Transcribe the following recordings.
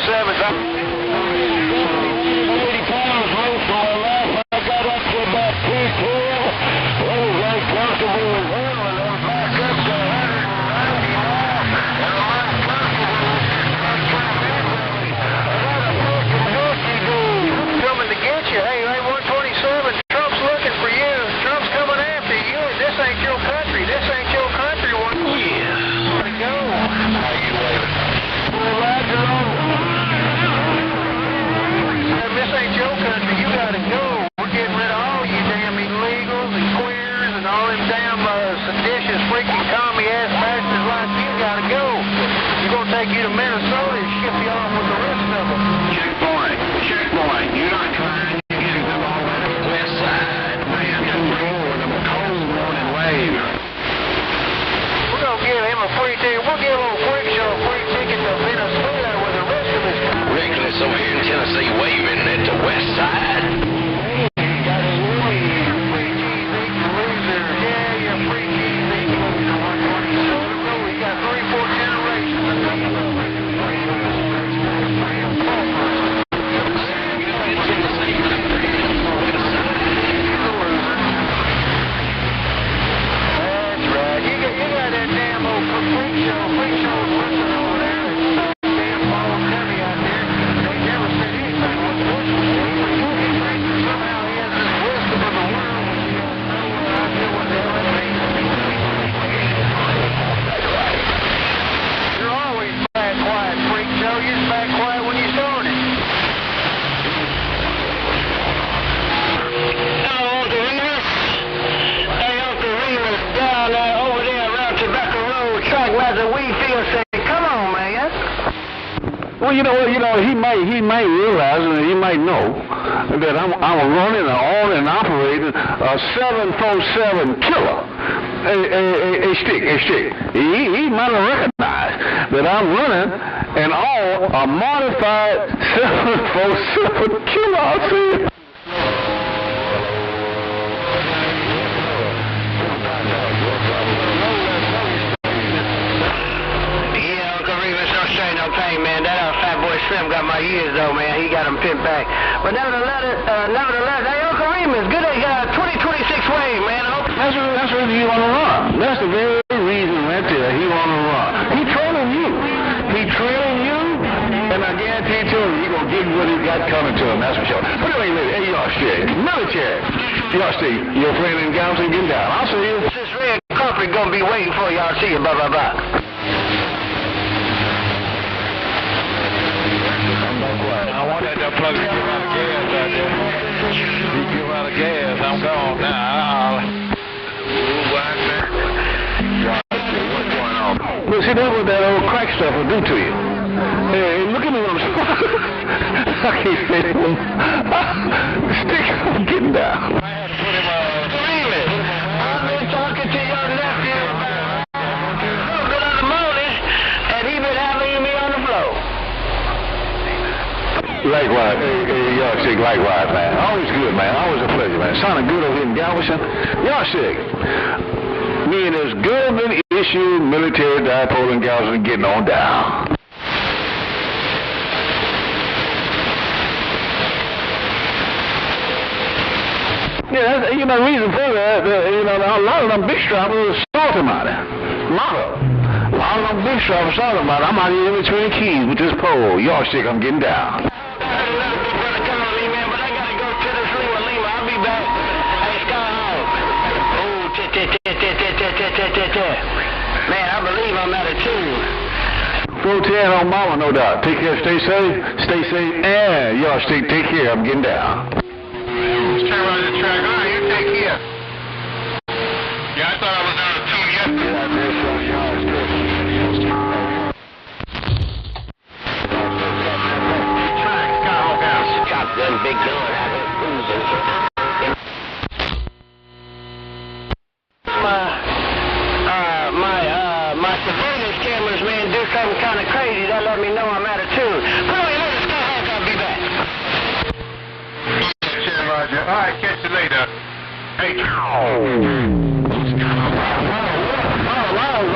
7s. 80 pounds weight to my left. I got up to about 210. Well, it was uncomfortable as hell, and I'm back up to 190 now. And I'm uncomfortable. I'm trying to I got a fucking hooky dude coming to get you. Hey, 127, Trump's looking for you. Trump's coming after you. This ain't your country. This ain't your country. Yeah. Where'd it go? How you waving? Roger on. This ain't your country. You gotta go. We're getting rid of all you damn illegals and queers and all them damn seditious freaking commie-ass bastards like you. Gotta go. We're gonna take you to Minnesota and ship you off with the rest of them. Checkpoint. You're not trying to get them all the way to the west side. Man, just going them a cold morning wave. We're gonna give him a free ticket. We'll give old Freak Show a free ticket to Minnesota with the rest of his country. Reckless over here in Tennessee waving at the west side. Well, you know, he may realize and he may know that I'm running and on and operating a 747 killer, a stick. He might have recognized that I'm running and on a modified 747 killer. I see. Slim got my ears though, man. He got them pinned back. But nevertheless, hey, Uncle Remus, good 2026 wave, man. That's the reason you want to run. That's the very reason right there he want to run. He trailing you. And I guarantee to him, he gonna give you what he got coming to him. That's for sure. But anyway, hey, y'all shit, military. Y'all see, your friend in Galveston getting down. I'll see you. This red carpet gonna be waiting for y'all. See you. Bye. I wanted to plug to give out of gas out there. He give out of gas, I'm gone now. What's going on? But see, that's what that old crack stuff will do to you. Hey, look at me on the I can't say it. Stick, I'm getting down. I had to put him I've been talking to your nephew about a little bit of the morning, and he been having me on the floor. Likewise, hey, y'all sick, likewise, man. Always good, man. Always a pleasure, man. Sounding good over here in Galveston. Y'all sick. Me and this government issue military dipole in Galveston getting on down. Yeah, that's, reason for that, a lot of them big strappers assault him out there. A lot of them big strappers assault him out there. I'm out here in between the keys with this pole. Y'all sick, I'm getting down. Man, I believe I'm out of tune. 410 on mama, no doubt. Take care, stay safe, and y'all take care, I'm getting down. Let's turn around the track. All right, you take care. Yeah, I thought I was out of tune yesterday. Shotgun, big gun, my surveillance cameras, man, do something kind of crazy. That let me know I'm out of tune. Put on your little Skyhawk, I'll be back. Yeah, Roger. All right, catch you later. Hey,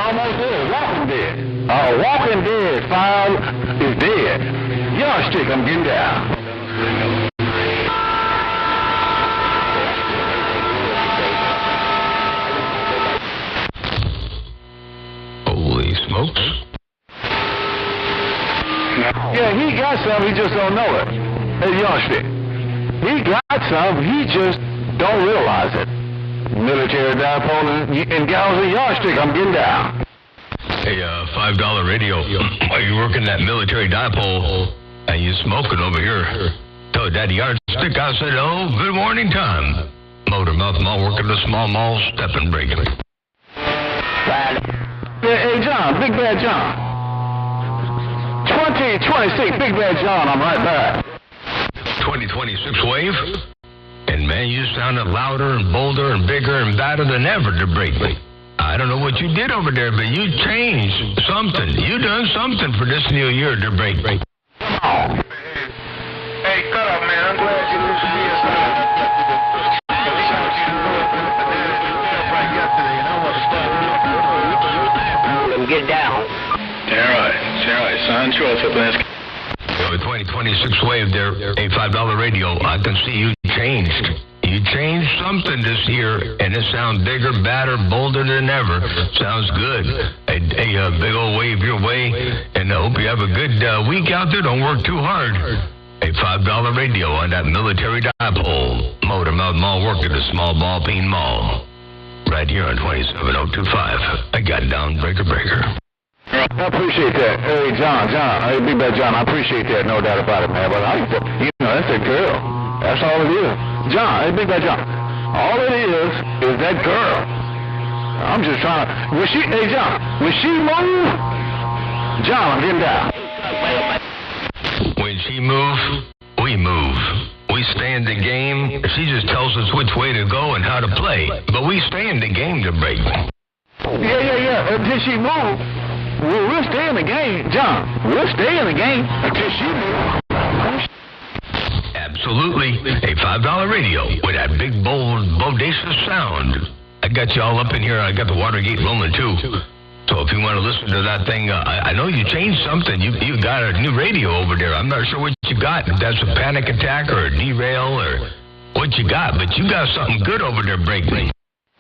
Almost dead. Walking dead. Walking dead. File is dead. Yo, stick. I'm getting down. Holy smokes. Yeah, he got some, he just don't know it. Hey, Yardstick. He got some, he just don't realize it. Military dipole and gals and Yardstick, I'm getting down. Hey, $5 radio. Are you working that military dipole and you smoking over here? Told Daddy Yardstick, I said, oh, good morning time. Motor Mouth Mall working the small mall, stepping break. Hey, John, Big Bad John. 2026, Big Bad John, I'm right back. 2026 wave? And man, you sounded louder and bolder and bigger and badder than ever to break me. I don't know what you did over there, but you changed something. You done something for this new year to break. Hey, cut up, man. I'm glad you listened to me. Get down. All right, son. Sure, it's a 2026 wave there, a $5 radio. I can see you changed. You changed something this year, and it sounds bigger, badder, bolder than ever. Sounds good. A big old wave your way, and I hope you have a good week out there. Don't work too hard. A $5 radio on that military dipole. Motor Mouth Mall working the small ball peen mall. Right here on 27025. I got down breaker. I appreciate that. Hey, John, hey, Big Bad John, I appreciate that, no doubt about it, man. But that's a girl. That's all it is. John, hey, Big Bad John, all it is that girl. I'm just trying to. Hey, John, when she move, John, I'm getting down. When she moves, we move. We stay in the game. She just tells us which way to go and how to play. But we stay in the game to break. Yeah. Until she move, we'll stay in the game. John, we'll stay in the game until she move. Absolutely. A $5 radio with that big, bold, bodacious sound. I got you all up in here. I got the Watergate rolling, too. So if you want to listen to that thing, I know you changed something. You got a new radio over there. I'm not sure what you got. If that's a panic attack or a derail or what you got, but you got something good over there, Break Me.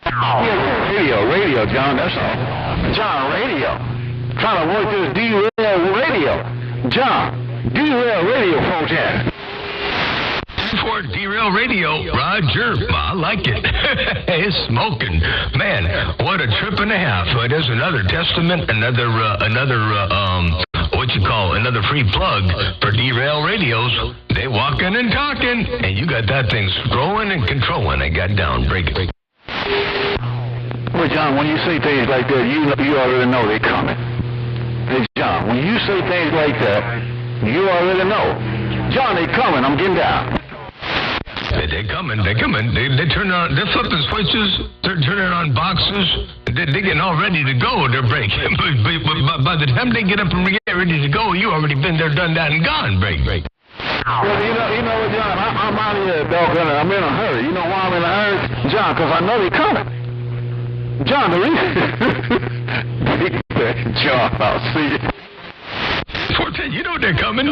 Yeah, radio, John, that's all. John, radio. Trying to work this derail radio. John, derail radio, folks, yeah. For derail radio, Roger. I like it. It's smoking. Man, what a trip and a half. It is another testament, another free plug for derail radios. They walking and talking, and you got that thing scrolling and controlling. I got down. Break it. Well, John, when you say things like that, you already know they're coming. Hey, John, when you say things like that, you already know. John, they coming. I'm getting down. They're coming. They turn on. They're flipping switches. They're turning on boxes. They're getting all ready to go. They're breaking. But by the time they get up and get ready to go, you already been there, done that, and gone. Break. Well, you know what, John? I'm out of here, doggone it. I'm in a hurry. You know why I'm in a hurry, John? Because I know they're coming. John, the reason. John, I'll see you. 410, you know they're coming.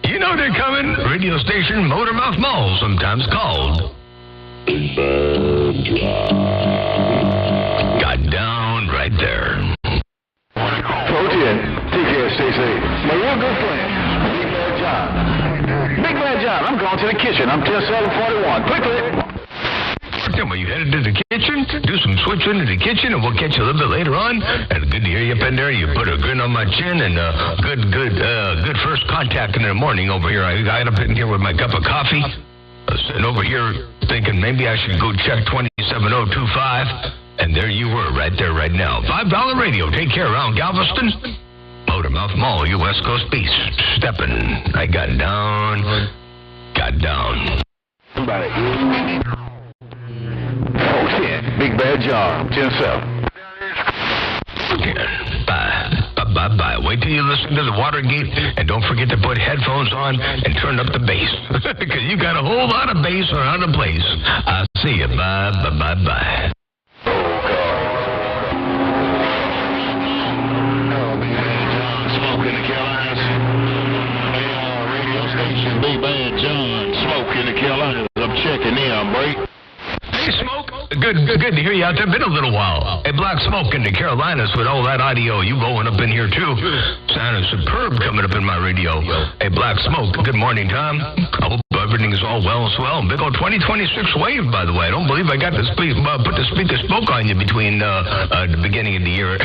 You know they're coming. Radio station Motor Mouth Mall, sometimes called. Got down right there. 410, take care, stay safe. My real good friend, Big Bad John. Big Bad John, I'm going to the kitchen. I'm 10741. Quickly. Well, you headed to the kitchen, do some switching in the kitchen, and we'll catch you a little bit later on. And good to hear you up in there. You put a grin on my chin, and good first contact in the morning over here. I got up in here with my cup of coffee, sitting over here thinking maybe I should go check 27025, and there you were, right there, right now. $5 radio. Take care around Galveston. Motor Mouth Mall, you West Coast beast. Stepping. I got down. Big Bad John, 10-7. Bye. Wait till you listen to the Watergate, and don't forget to put headphones on and turn up the bass. Because you got a whole lot of bass around the place. I'll see you. Bye. Smoke in the Carolinas. Radio station. Band John Smoke in the Carolinas. I'm checking in, break. Hey, Smoke. Good to hear you out there. Been a little while. Hey, Black Smoke in the Carolinas with all that audio. You blowing up in here, too. Sounding superb coming up in my radio. Hey, Black Smoke. Good morning, Tom. I hope everything is all well and swell. Big old 2026 wave, by the way. I don't believe I got to put the speaker spoke on you between the beginning of the year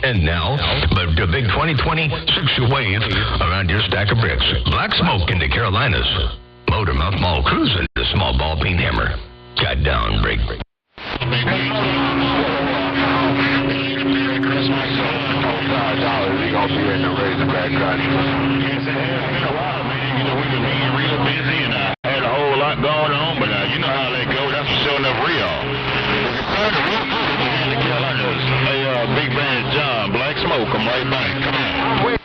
and now. But the big 2026 wave around your stack of bricks. Black Smoke in the Carolinas. Motormouth Mall cruising the small ball peen hammer. Got down, break. $5 you gonna be in the Razorback country. Yes, it has been a while, man. You know, we've been real busy, and I had a whole lot going on, but you know how that goes. That's for sure enough real. Hey, Big Band John, Black Smoke, I'm right back. Come on.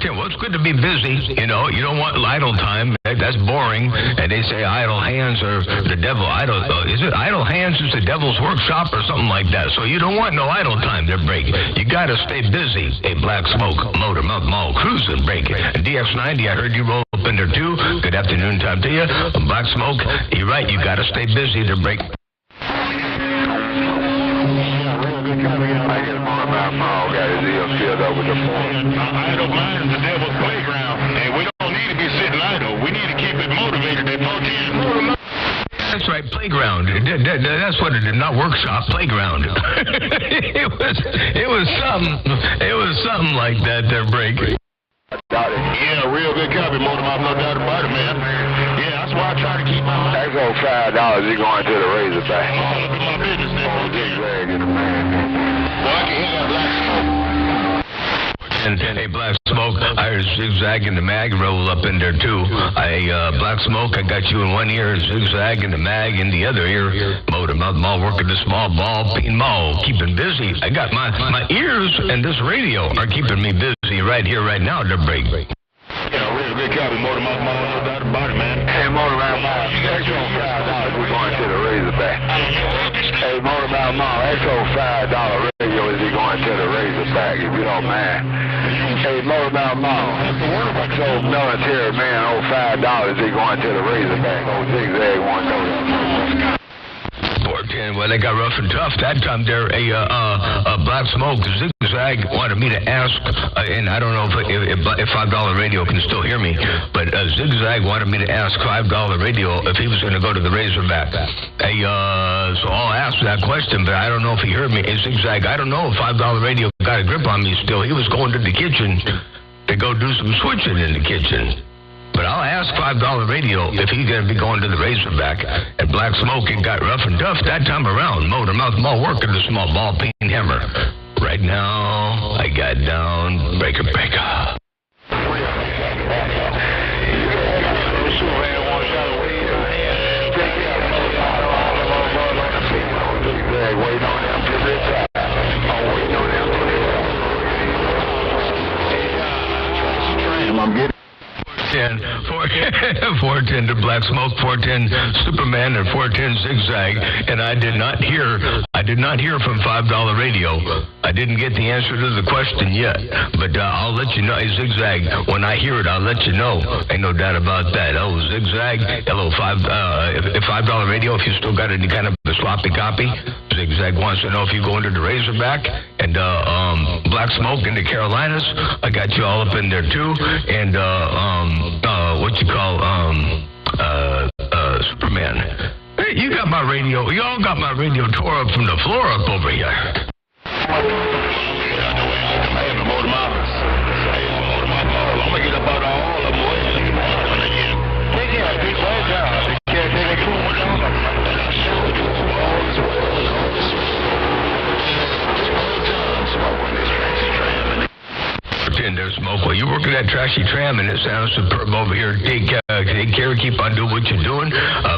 Well, it's good to be busy. You know, you don't want idle time. That's boring. And they say idle hands are the devil. Is it idle hands is the devil's workshop or something like that? So you don't want no idle time to break. You got to stay busy. Hey, Black Smoke, Motormouth Mall, cruising, break. And DX90, I heard you roll up in there too. Good afternoon time to you. Black Smoke, you're right. You got to stay busy to break. I get Motormouth Mall, got his ears filled up with the phone. Idle mind is the devil's playground, and we don't need to be sitting idle. We need to keep it motivated. That's right, playground. That's what it is, not workshop, playground. it was something like that there, break. Yeah, real good copy, Motormouth, no doubt about it, man. Yeah, that's why I try to keep my mind. That's over $5 you going to the Razorback. All up in my business, nigga. Zigzag in the man. Boy, I can hear that Black Smoke. And hey, Black Smoke, I heard Zigzag and the Mag roll up in there too. Black Smoke, I got you in one ear, Zigzag and the Mag in the other ear. Motormouth Mall working the small ball peen mall, keeping busy. I got my ears and this radio are keeping me busy right here, right now to break. Yeah, real good copy, Motormouth Mall, no doubt about it, man. Hey, Motormouth Mall, that's on $5. We're going to the Razorback. Hey, Motormouth Mall, that's on $5 radio is he going to the Razorback, if you don't mind. Hey, Motormouth Mall, so military man, on $5 he going to the Razorback. Old Zigzag one $1. 410, well, they got rough and tough that time there. Black Smoke, Zigzag wanted me to ask, and I don't know if $5 radio can still hear me, but Zigzag wanted me to ask $5 radio if he was going to go to the Razorback. So I'll ask that question, but I don't know if he heard me. Hey, Zigzag, I don't know if $5 radio got a grip on me still. He was going to the kitchen to go do some switching in the kitchen. But I'll ask $5 radio if he's going to be going to the Razorback. And Black Smoke, it got rough and tough that time around. Motormouth Mall working the small ball peen hammer. Right now, I got down breaker. I'm getting 410 to Black Smoke, 410 Superman, and 410 Zigzag. And I did not hear from $5 radio. I didn't get the answer to the question yet, but I'll let you know. Hey, Zigzag, when I hear it, I'll let you know. Ain't no doubt about that. Oh, Zigzag, hello, $5 radio. If you still got any kind of a sloppy copy, Zigzag wants to know if you go into the Razorback. And Black Smoke in the Carolinas, I got you all up in there too. And Superman. Hey, you got my radio. You all got my radio tore up from the floor up over here. I'm gonna get about all of them. There, Smoke. Well, you working that trashy tram, and it sounds superb over here. Take care, keep on doing what you're doing.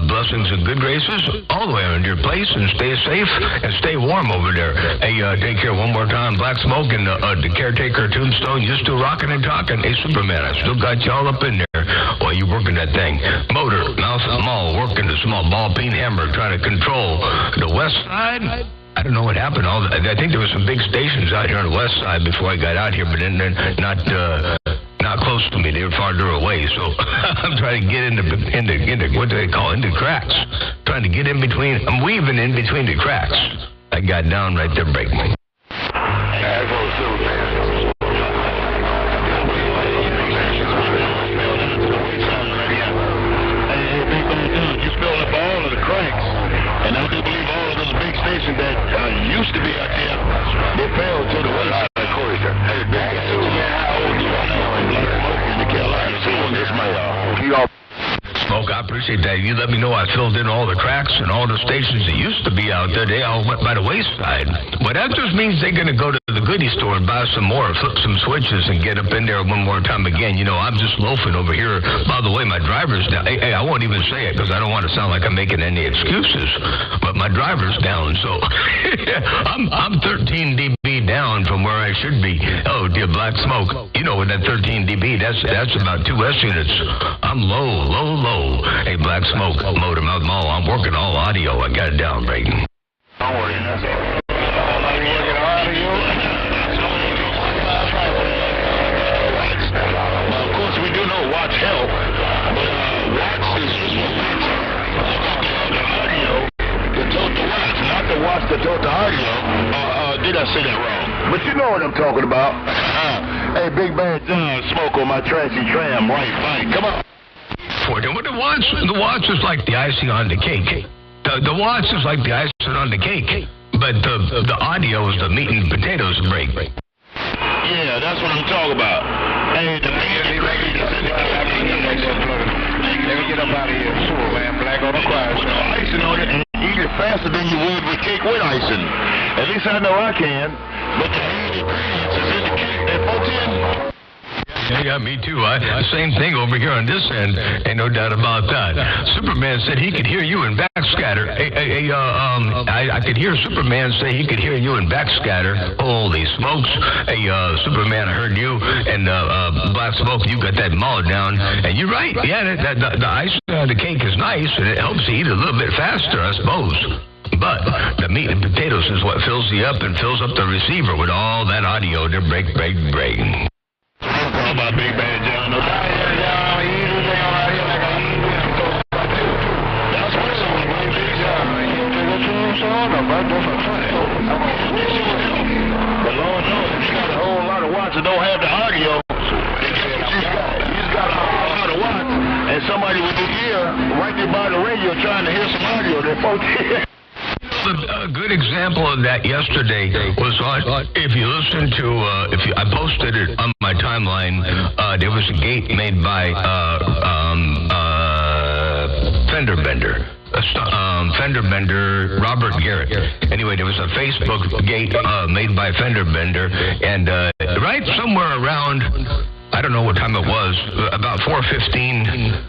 Blessings and good graces all the way around your place, and stay safe and stay warm over there. Hey, take care one more time. Black Smoke and the Caretaker Tombstone, you're still rocking and talking. Hey, Superman, I still got you all up in there while you working that thing. Motormouth Mall working the small ball peen hammer, trying to control the west side. I don't know what happened. I think there were some big stations out here on the west side before I got out here, but then they're not close to me. They're farther away. So I'm trying to get into what do they call it? Into cracks. Trying to get in between. I'm weaving in between the cracks. I got down right there, breaking. And I do believe all of those big stations that used to be out there, they fell to the wayside. Of course, sir. Hey, big guy. How old do I know? In the Carolina, so on this mail. Smoke, I appreciate that. You let me know I filled in all the cracks and all the stations that used to be out there. They all went by the wayside. But that just means they're going to go to the goodie store and buy some more, flip some switches, and get up in there one more time again. You know, I'm just loafing over here. By the way, my driver's down. Hey, I won't even say it because I don't want to sound like I'm making any excuses. But my driver's down, so I'm 13 dB down from where I should be. Oh, dear Black Smoke. You know, with that 13 dB, that's about 2 S units. I'm low. Hey, Black Smoke, Motor Mouth Mall, I'm working all audio. I got it down, Brayden. Don't worry, that's all. I'm working audio. Now, of course, we do know Watts help, but Watts is just the audio to tote the Watts, not the Watts to tote the audio. Did I say that wrong? But you know what I'm talking about. Hey, Big Bad John, Smoke on my trashy tram, right, come on. What the Watts is like the icing on the cake. The Watts is like the icing on the cake, but the audio is the meat and potatoes break. Yeah, that's what I'm talking about. Hey, the meat and potatoes in the cake. Let me get up out of here. Sure, man. Black on the choir. Put no icing on it and eat it faster than you would with cake with icing. At least I know I can. But the meat ingredients is in the cake. That 410. Yeah, me too. Same thing over here on this end. Ain't no doubt about that. Superman said he could hear you in backscatter. I could hear Superman say he could hear you in backscatter. Holy smokes. Hey, Superman, I heard you. And Black Smoke, you got that mullet down. And you're right. Yeah, the ice on the cake is nice, and it helps you eat a little bit faster, I suppose. But the meat and potatoes is what fills you up and fills up the receiver with all that audio to break. I'm talking about Big Bad John. That's what it's on, Big John. But Lord knows, if you got a whole lot of watts that don't have the audio, he's got a whole lot of watts, and somebody with the ear right there by the radio trying to hear some audio, they're folks here. A good example of that yesterday was on, if you listen to, I posted it on my timeline, there was a gate made by Fender Bender, Robert Garrett. Anyway, there was a Facebook gate made by Fender Bender, and right somewhere around, I don't know what time it was, about 4:15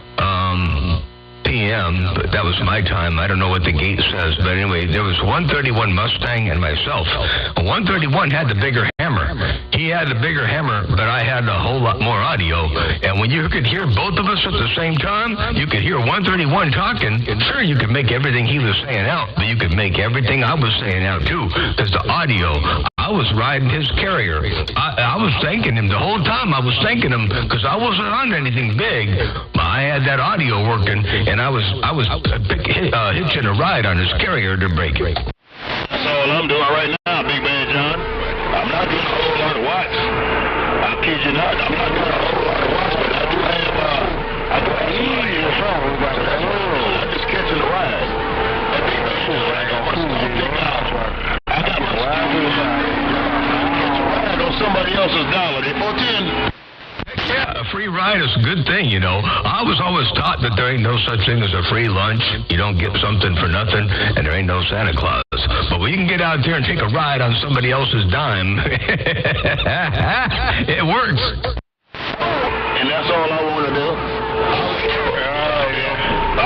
p.m., but that was my time. I don't know what the gate says, but anyway, there was 131 Mustang and myself. 131 had the bigger hammer. He had the bigger hammer, but I had a whole lot more audio. And when you could hear both of us at the same time, you could hear 131 talking. And sure, you could make everything he was saying out, but you could make everything I was saying out too, because the audio, I was riding his carrier. I was thanking him the whole time. I was thanking him because I wasn't on anything big, but I had that audio working, and I was hitching a ride on his carrier to break it. That's all I'm doing right now, Big Bad John. I'm not doing a whole lot of watts. I kid you not. I'm not doing a whole lot of watts, but I do have I'm just catching the ride. I got my ride on somebody else's dollar. They 410. Yeah, a free ride is a good thing, you know. I was always taught that there ain't no such thing as a free lunch. You don't get something for nothing, and there ain't no Santa Claus. But when you can get out there and take a ride on somebody else's dime, it works. And that's all I want to do.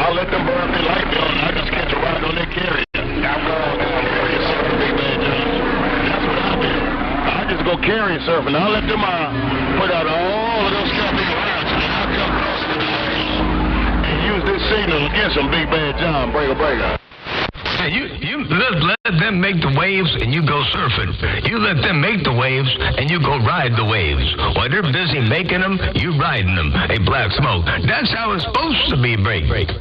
I'll let them burn me like that, and I just catch a ride on their carrier. I'm going down carrier surfing, Big Bad John. That's what I do. I just go carrier surfing. I'll let them put out all of those camping rounds, and then I'll come across the and use this signal against them, Big Bad John, breaker. You let them make the waves and you go surfing. You let them make the waves and you go ride the waves. While they're busy making them, you riding them. Hey, Black Smoke, that's how it's supposed to be, Break. That's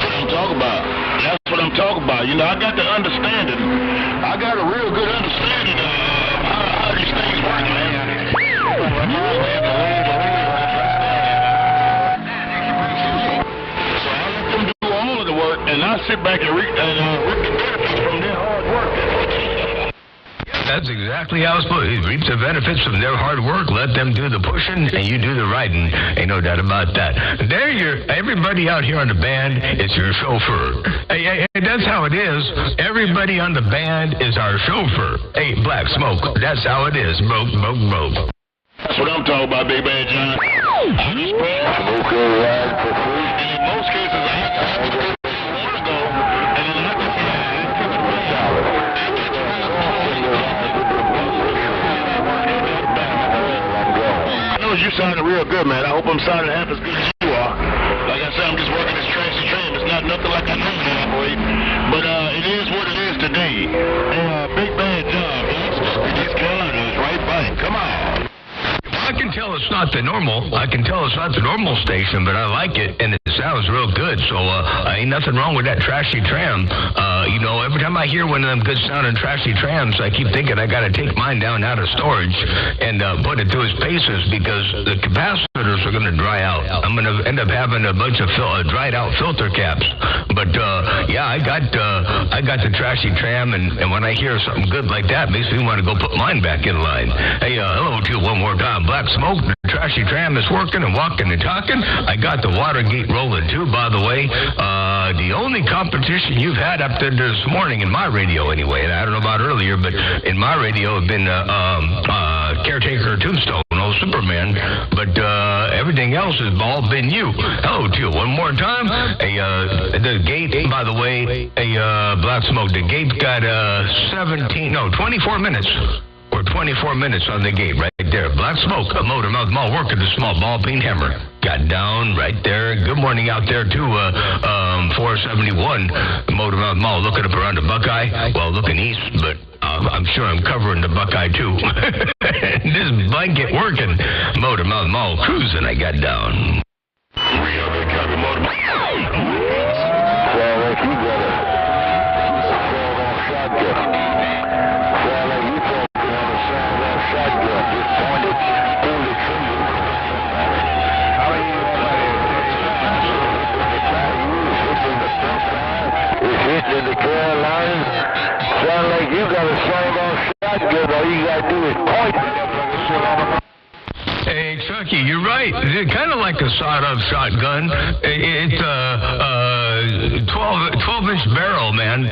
what I'm talking about. That's what I'm talking about. You know, I got the understanding. I got a real good understanding of how these things work, man. So I let them do all of the work, and I sit back and reap the benefits from their hard work. That's exactly how it's supposed to be. Reap the benefits from their hard work. Let them do the pushing, and you do the riding. Ain't no doubt about that. Everybody out here on the band is your chauffeur. Hey, that's how it is. Everybody on the band is our chauffeur. Hey, Black Smoke, that's how it is. Broke. That's what I'm talking about, Big Bad John. I just smoke a ride for free. And in most cases, I have to want to go, and then I have to you sounding real good, man. I hope I'm sounding half as good as you are. Like I said, I'm just working this trashy tram. It's not nothing like I dreamed of, boy. But it is what it is today. Big Bad John, East Carolina is right by him. Come on. I can tell it's not the normal. I can tell it's not the normal station, but I like it, and it sounds real good. So ain't nothing wrong with that trashy tram. You know, every time I hear one of them good sounding trashy trams, I keep thinking I got to take mine down out of storage and put it through its paces because the capacitors are going to dry out. I'm going to end up having a bunch of dried out filter caps. But yeah, I got the trashy tram, and when I hear something good like that, it makes me want to go put mine back in line. Hey, hello to you one more time, Black Smoke. The trashy tram is working and walking and talking. I got the Watergate rolling too, by the way. The only competition you've had up there this morning in my radio anyway, and I don't know about earlier, but in my radio have been Caretaker Tombstone, old Superman, but everything else has all been you. Hello to you one more time. The gate, by the way, Black Smoke, the gate's got 24 minutes. Or 24 minutes on the gate right there. Black Smoke, a Motormouth Mall working the small ball peen hammer. Got down right there. Good morning out there too. 471 Motormouth Mall looking up around the Buckeye. Well, looking east, but I'm sure I'm covering the Buckeye too. This blanket working. Motormouth Mall cruising. I got down. In the Carolinas, sound like you got a sawed-off shotgun. All you got to do is point it. Hey, Chucky, you're right. It's kind of like a sawed-off shotgun. It's a 12-inch barrel, man.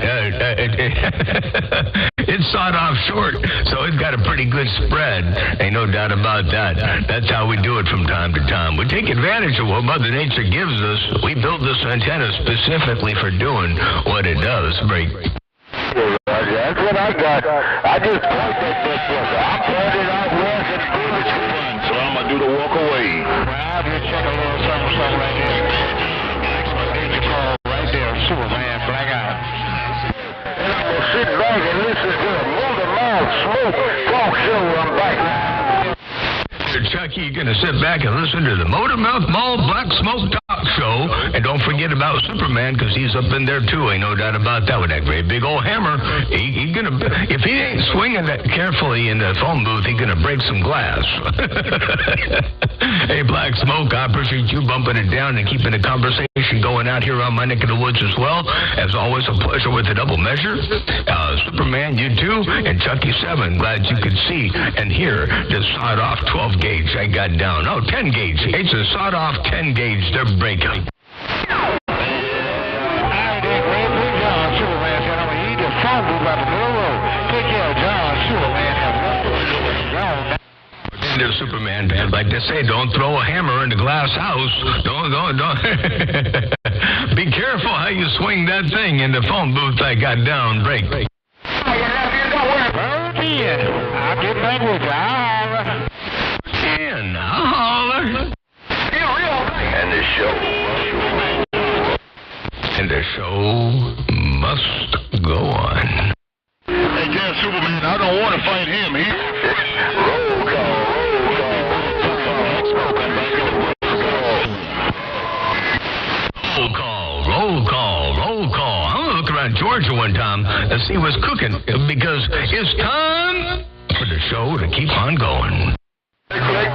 It's sawed off short, so it's got a pretty good spread. Ain't no doubt about that. That's how we do it from time to time. We take advantage of what Mother Nature gives us. We build this antenna specifically for doing what it does. Break. That's what I got. I just point that bitch. I pointed out west and bullets run, so I'm going to do the walk away. I'll just check a little something right there. Right there, Superman, black eye. And I'm going to sit back and listen to a Motormouth Smoke talk show. I'm back. Chucky, you're going to sit back and listen to the Motormouth Mall Black Smoke Talk Show. And don't forget about Superman, because he's up in there, too. Ain't no doubt about that with that great big old hammer. He gonna, if he ain't swinging that carefully in the phone booth, he's going to break some glass. Hey, Black Smoke, I appreciate you bumping it down and keeping the conversation going out here on my neck of the woods as well. As always, a pleasure with the double measure. Superman, you too, and Chucky 7. Glad you could see and hear the sawed-off 12 gauge I got down. Oh, 10 gauge. It's a sawed-off 10 gauge. They're breaking. There's Superman, man. Like they say, don't throw a hammer in the glass house. Don't. Be careful how you swing that thing in the phone booth I got down. Break. I'll get back with you. I'll holler. And the show. and the show must go on. Hey, yeah, Superman, I don't want to fight him. Roll call. Roll call. I'm gonna look around Georgia one time and see what's cooking, because it's time for the show to keep on going. Click.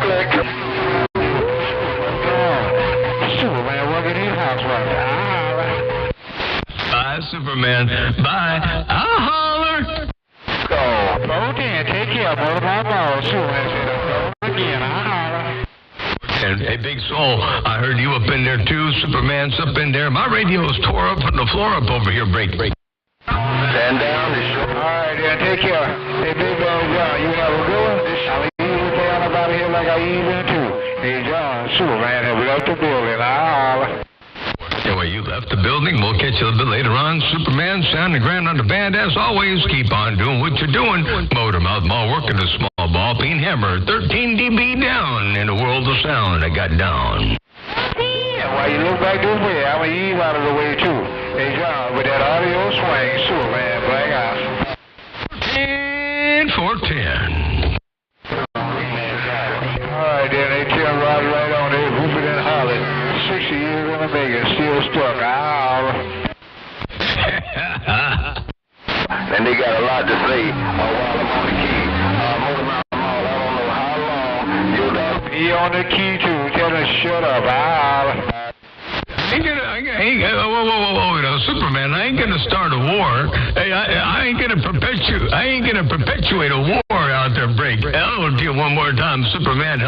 Superman working in housewife. Bye, Superman. Bye. I'll holler. Okay, take care, brother. Bye-bye. Superman said, again, I'll holler. And hey, Big Soul, I heard you up in there too. Superman's up in there. My radio's tore up from the floor up over here. Break. Stand down. All right, then, take care. Hey, Big John, you have a good one. I'll easy down about here like I easy too. Hey, John, Superman have left the building. I'll holler. Anyway, you left the building. We'll catch you a little bit later on. Superman sounding grand on the band as always. Keep on doing what you're doing. Motormouth Mall working a small ball peen hammer. 13 dB down in a world of sound. I got down. Yeah, while you look back this way, I'm going to ease out of the way too. Hey, John, with that audio swing, Superman, Black House. 10 for 10. All right, then, they tell Rod right on there, whooping and hollering. 60 years in the making, still stuck. And they got a lot to say while I'm on the key. Motormouth Mall, I don't know how long you'll have. He on the key too. Tell him shut up. Whoa, Superman, I ain't gonna start a war. Hey, I ain't gonna perpetuate a war out there, Break. Hello to you one more time, Superman.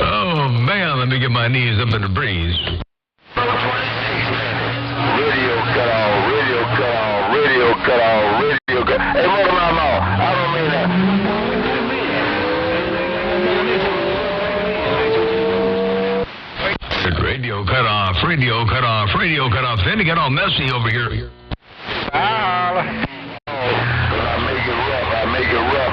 Oh man, let me get my knees up in the breeze. Radio cut off. Hey, Motormouth Mall, I don't mean that. Radio cut off. Then it got all messy over here. I make it rough.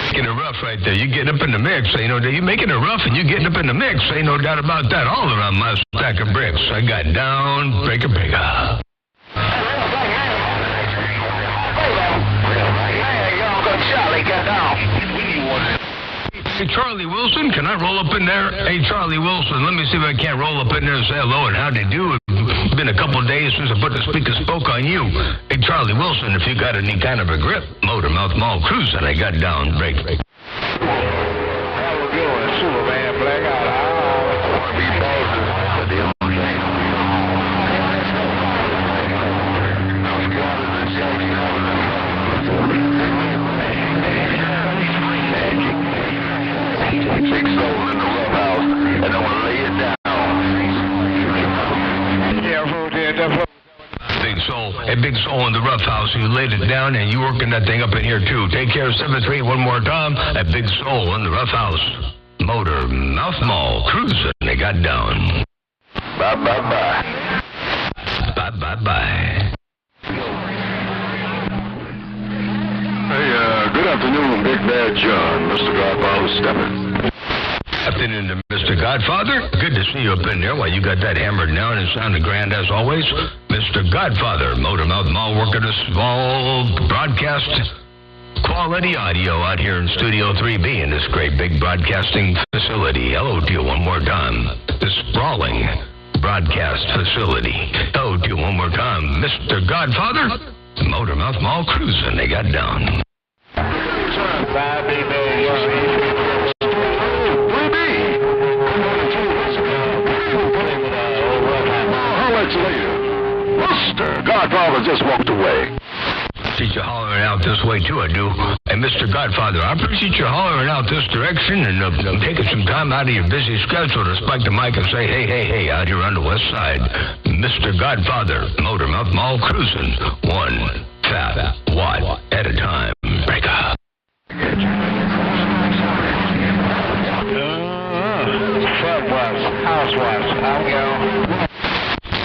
Making it rough right there. You getting up in the mix. You know, you making it rough and you getting up in the mix. Ain't no doubt about that. All around my stack of bricks. I got down, breaker. Charlie, get down. Hey, Charlie Wilson, can I roll up in there? Hey, Charlie Wilson, let me see if I can't roll up in there and say hello and how'd they do? It's been a couple of days since I put the speaker spoke on you. Hey, Charlie Wilson, if you got any kind of a grip, Motormouth Mall cruising, I got down, break. How we doing, Superman, Black Out? Be bosses. Big Soul in the rough house, and I'm gonna lay it down. Big Soul in the rough house. You laid it down, and you working that thing up in here too. Take care of 7-3 one more time. At Big Soul in the rough house. Motormouth Mall cruising. They got down. Bye. Bye. Hey, good afternoon, Big Bad John. Mr. Godfather stepping. Afternoon to Mr. Godfather. Good to see you up in there while you got that hammered down and sounding grand as always. Mr. Godfather, Motormouth Mall working a small broadcast quality audio out here in Studio 3B in this great big broadcasting facility. Hello to you one more time. This sprawling broadcast facility. Hello to you one more time. Mr. Godfather, Motormouth Mall cruising. They got down. Bye, baby. Mr. Godfather just walked away. Appreciate you hollering out this way, too, I do. And Mr. Godfather, I appreciate you hollering out this direction and taking some time out of your busy schedule to spike the mic and say, hey, out here on the west side. Mr. Godfather, Motormouth Mall cruising. One fat watt at a time. Break up. Housewives, how we go?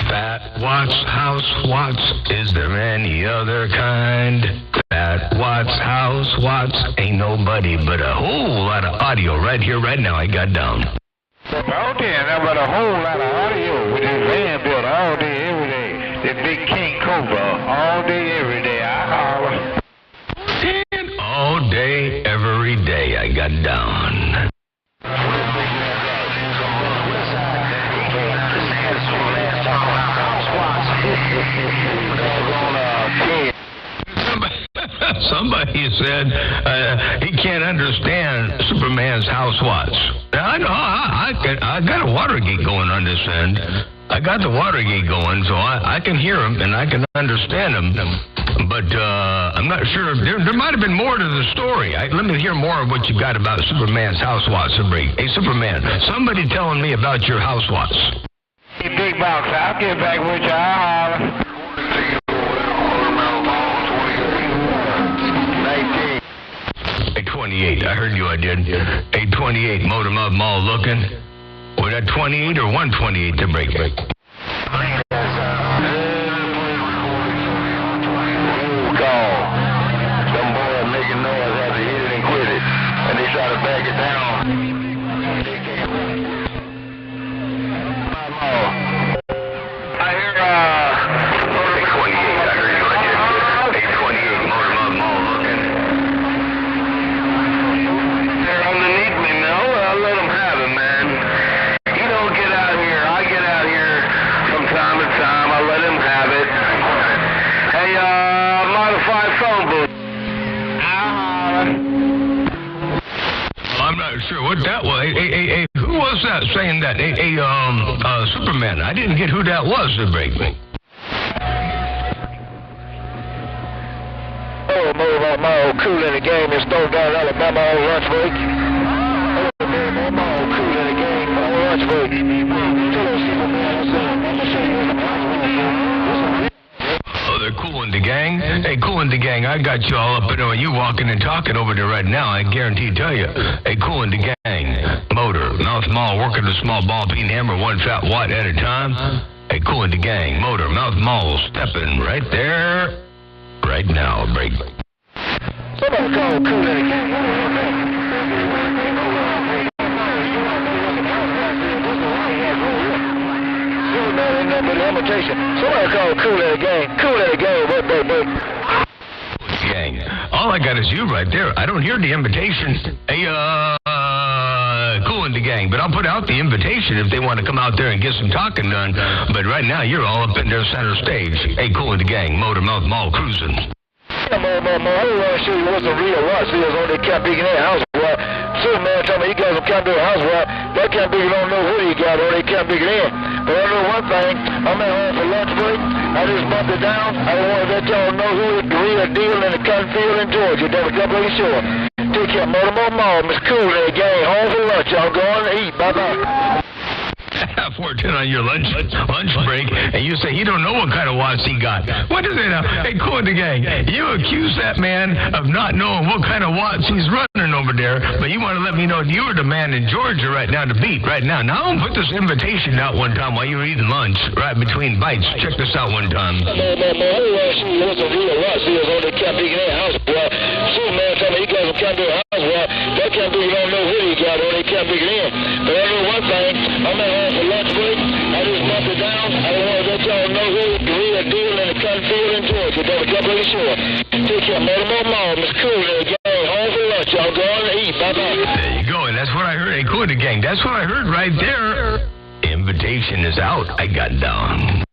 Fat Watts, House Watts, is there any other kind? Fat Fat Watts, House Watts, ain't nobody but a whole lot of audio right here, right now. I got down. Oh, damn, that was a whole lot of audio with this van built all day, every day. That big King Cobra, all day, every day. I holler. All day, every day, I got down. Somebody said he can't understand Superman's House Watts. Now, I know I got a Watergate going on this end. I got the Watergate going, so I can hear him and I can understand him. But I'm not sure. There might have been more to the story. Let me hear more of what you got about Superman's House Watts. Hey, Superman, somebody telling me about your House Watts. Hey, big box, I'll get back with you. I'll holler. 28. I heard you, I did. 828, Motor Mouth Mall looking. Was that 28 or 128 to break? Some boy making noise after hit it and quit it. And they try to back it down. I hear, 828. I heard you, I did. 828, Motor Mouth Mall looking. They're underneath me now. I'll let them have it, man. You don't get out here. I get out here from time to time. I let him have it. Hey, modified phone booth. I'm not sure what that was. Hey, who was that saying that? Superman. I didn't get who that was to break me. Oh, Motor cool in the game in Stone Down, Alabama on lunch break. Oh, cool in the game on lunch break. Oh, they're cooling the gang. Hey, cooling the gang. I got you all up in there. You walking and talking over there right now. I guarantee tell you. Hey, cooling the gang. Motor, Mouth Mall, working the small ball peen hammer, one fat watt at a time. Hey, cooling the gang. Motor, Mouth Mall, stepping right there, right now. Break. Somebody call cool in the game. Somebody call cool in the game. Cool in the game. What? Gang. All I got is you right there. I don't hear the invitation. Hey, cooling the gang. But I'll put out the invitation if they want to come out there and get some talking done. But right now, you're all up in their center stage. Hey, cooling the gang. Motor Mouth Mall cruising. I want to show you what's a real watch. See, on they can't be in their house. Superman told me he got some kind of house watch. That can't be, don't know what he got, or they can't be in. But I know one thing. I'm at home for lunch break. I just bumped it down. I don't want to let y'all know who is the real deal in the cotton field in Georgia. That's a couple of sure. Take care, Motor Mall. Miss Cool in the gang. Home for lunch. Y'all go on and eat. Bye-bye. 410 on your lunch break, and you say you don't know what kind of watch he got. What is it? Hey, cool the gang. You accuse that man of not knowing what kind of watch he's running over there, but you want to let me know you were the man in Georgia right now to beat right now. Now I'm gonna put this invitation out one time while you were eating lunch, right between bites. Check this out one time. What's a real watch? See, on they can't be in their house. Superman told me he got some kind of house watch. That can't be, don't know what he got, or they can't be in. But I know one thing. I'm at home for lunch break. I just bumped it down. I don't want to let y'all know who the real deal in the cotton field in Georgia. That's a couple of sure. Take care, Motor Mall. Miss Cool in the gang. Home for lunch. Y'all go on and eat. Bye-bye. There you go, and that's what I heard. Hey, cool the gang. That's what I heard right there. Invitation is out. I got down.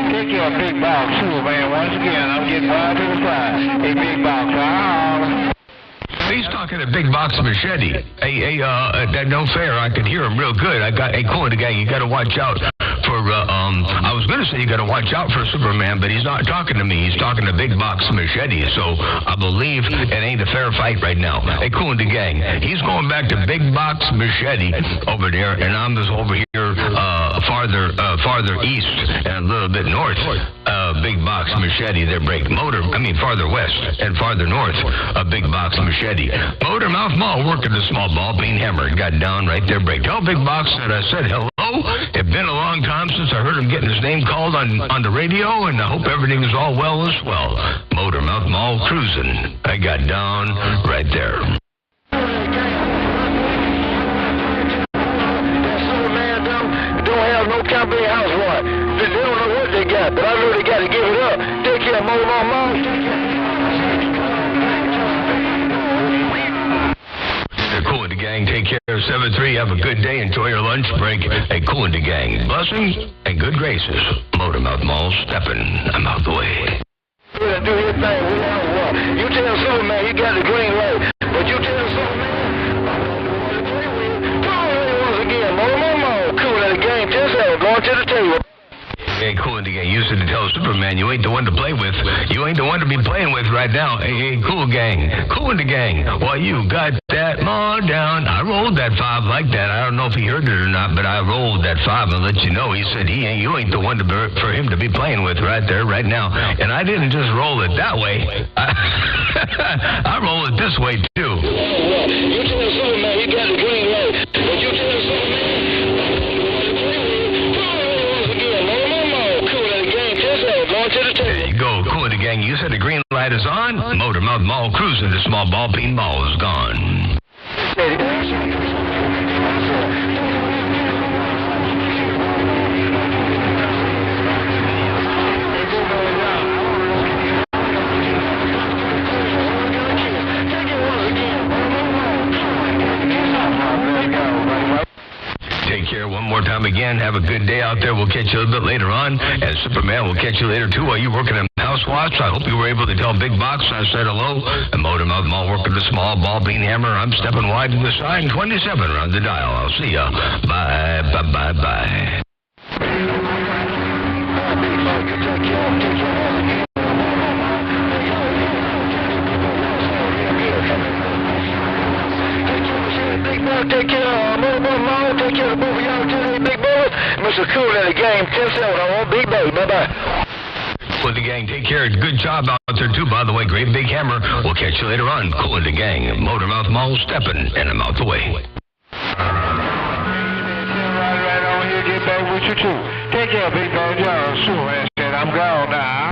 Take your big box too, man. Once again, I'm getting right to the side. Hey, big box, He's talking a big box machete. Hey, that no fair. I could hear him real good. Hey, cool the gang. You got to watch out for. I was gonna say you got to watch out for Superman, but he's not talking to me. He's talking to Big Box Machete. So I believe it ain't a fair fight right now. Hey, cool the gang. He's going back to Big Box Machete over there, and I'm just over here farther east and a little bit north. Big Box Machete. They're break farther west and farther north. Big Box Machete. Motor Mouth Mall working the small ball peen hammer. Got down right there. Break. Tell Big Box that I said hello. It's been a long time since I heard him getting his name called on the radio, and I hope everything is all well as well. Motormouth Mall cruising. I got down right there. Don't have no company house what. They don't know what they got, but I know they got to give it up. Take care of Motormouth Mall. Cool in the Gang, take care of 7-3. Have a good day. Enjoy your lunch break. Hey, Cool in the Gang. Blessings and good graces. Motormouth Mall stepping. I'm out the way. Do his thing. You tell Superman he got the green light, but you tell Superman, once again, Motormouth Mall. Cool in the Gang. Just going to the table. Hey, Cool in the Gang. You used to tell Superman you ain't the one to play with. You ain't the one to be playing with right now. Hey, Cool Gang. Cool in the Gang. Well, you got that more down. I rolled that 5 like that. I don't know if he heard it or not, but I rolled that 5 and let you know. He said you ain't the one for him to be playing with right there, right now. And I didn't just roll it that way. I roll it this way, too. You tell Superman he got the green light, but you tell Superman. There you go, Cool in the Gang. You said the green light is on. Motormouth Mall cruising. The small ball peen ball is gone. Take care one more time again. Have a good day out there. We'll catch you a little bit later on. And Superman, we'll catch you later, too, while you're working on house watch. I hope you were able to tell Big Box I said hello. And Motormouth Mall working the small ball bean hammer. I'm stepping wide to the side. 27 around the dial. I'll see ya. Bye, bye, bye, bye. Take care of Motormouth Mall. Take care of both of y'all today, big boys. Mr. Cool in the Gang. 10-7. I want big baby. Bye-bye. Cool in the Gang, take care. Good job out there, too, by the way. Great big hammer. We'll catch you later on. Cool in the Gang. Motormouth Mall stepping, and I'm out the way. Right on here. Get back with you, too. Take care, big boy. Superman said I'm gone now.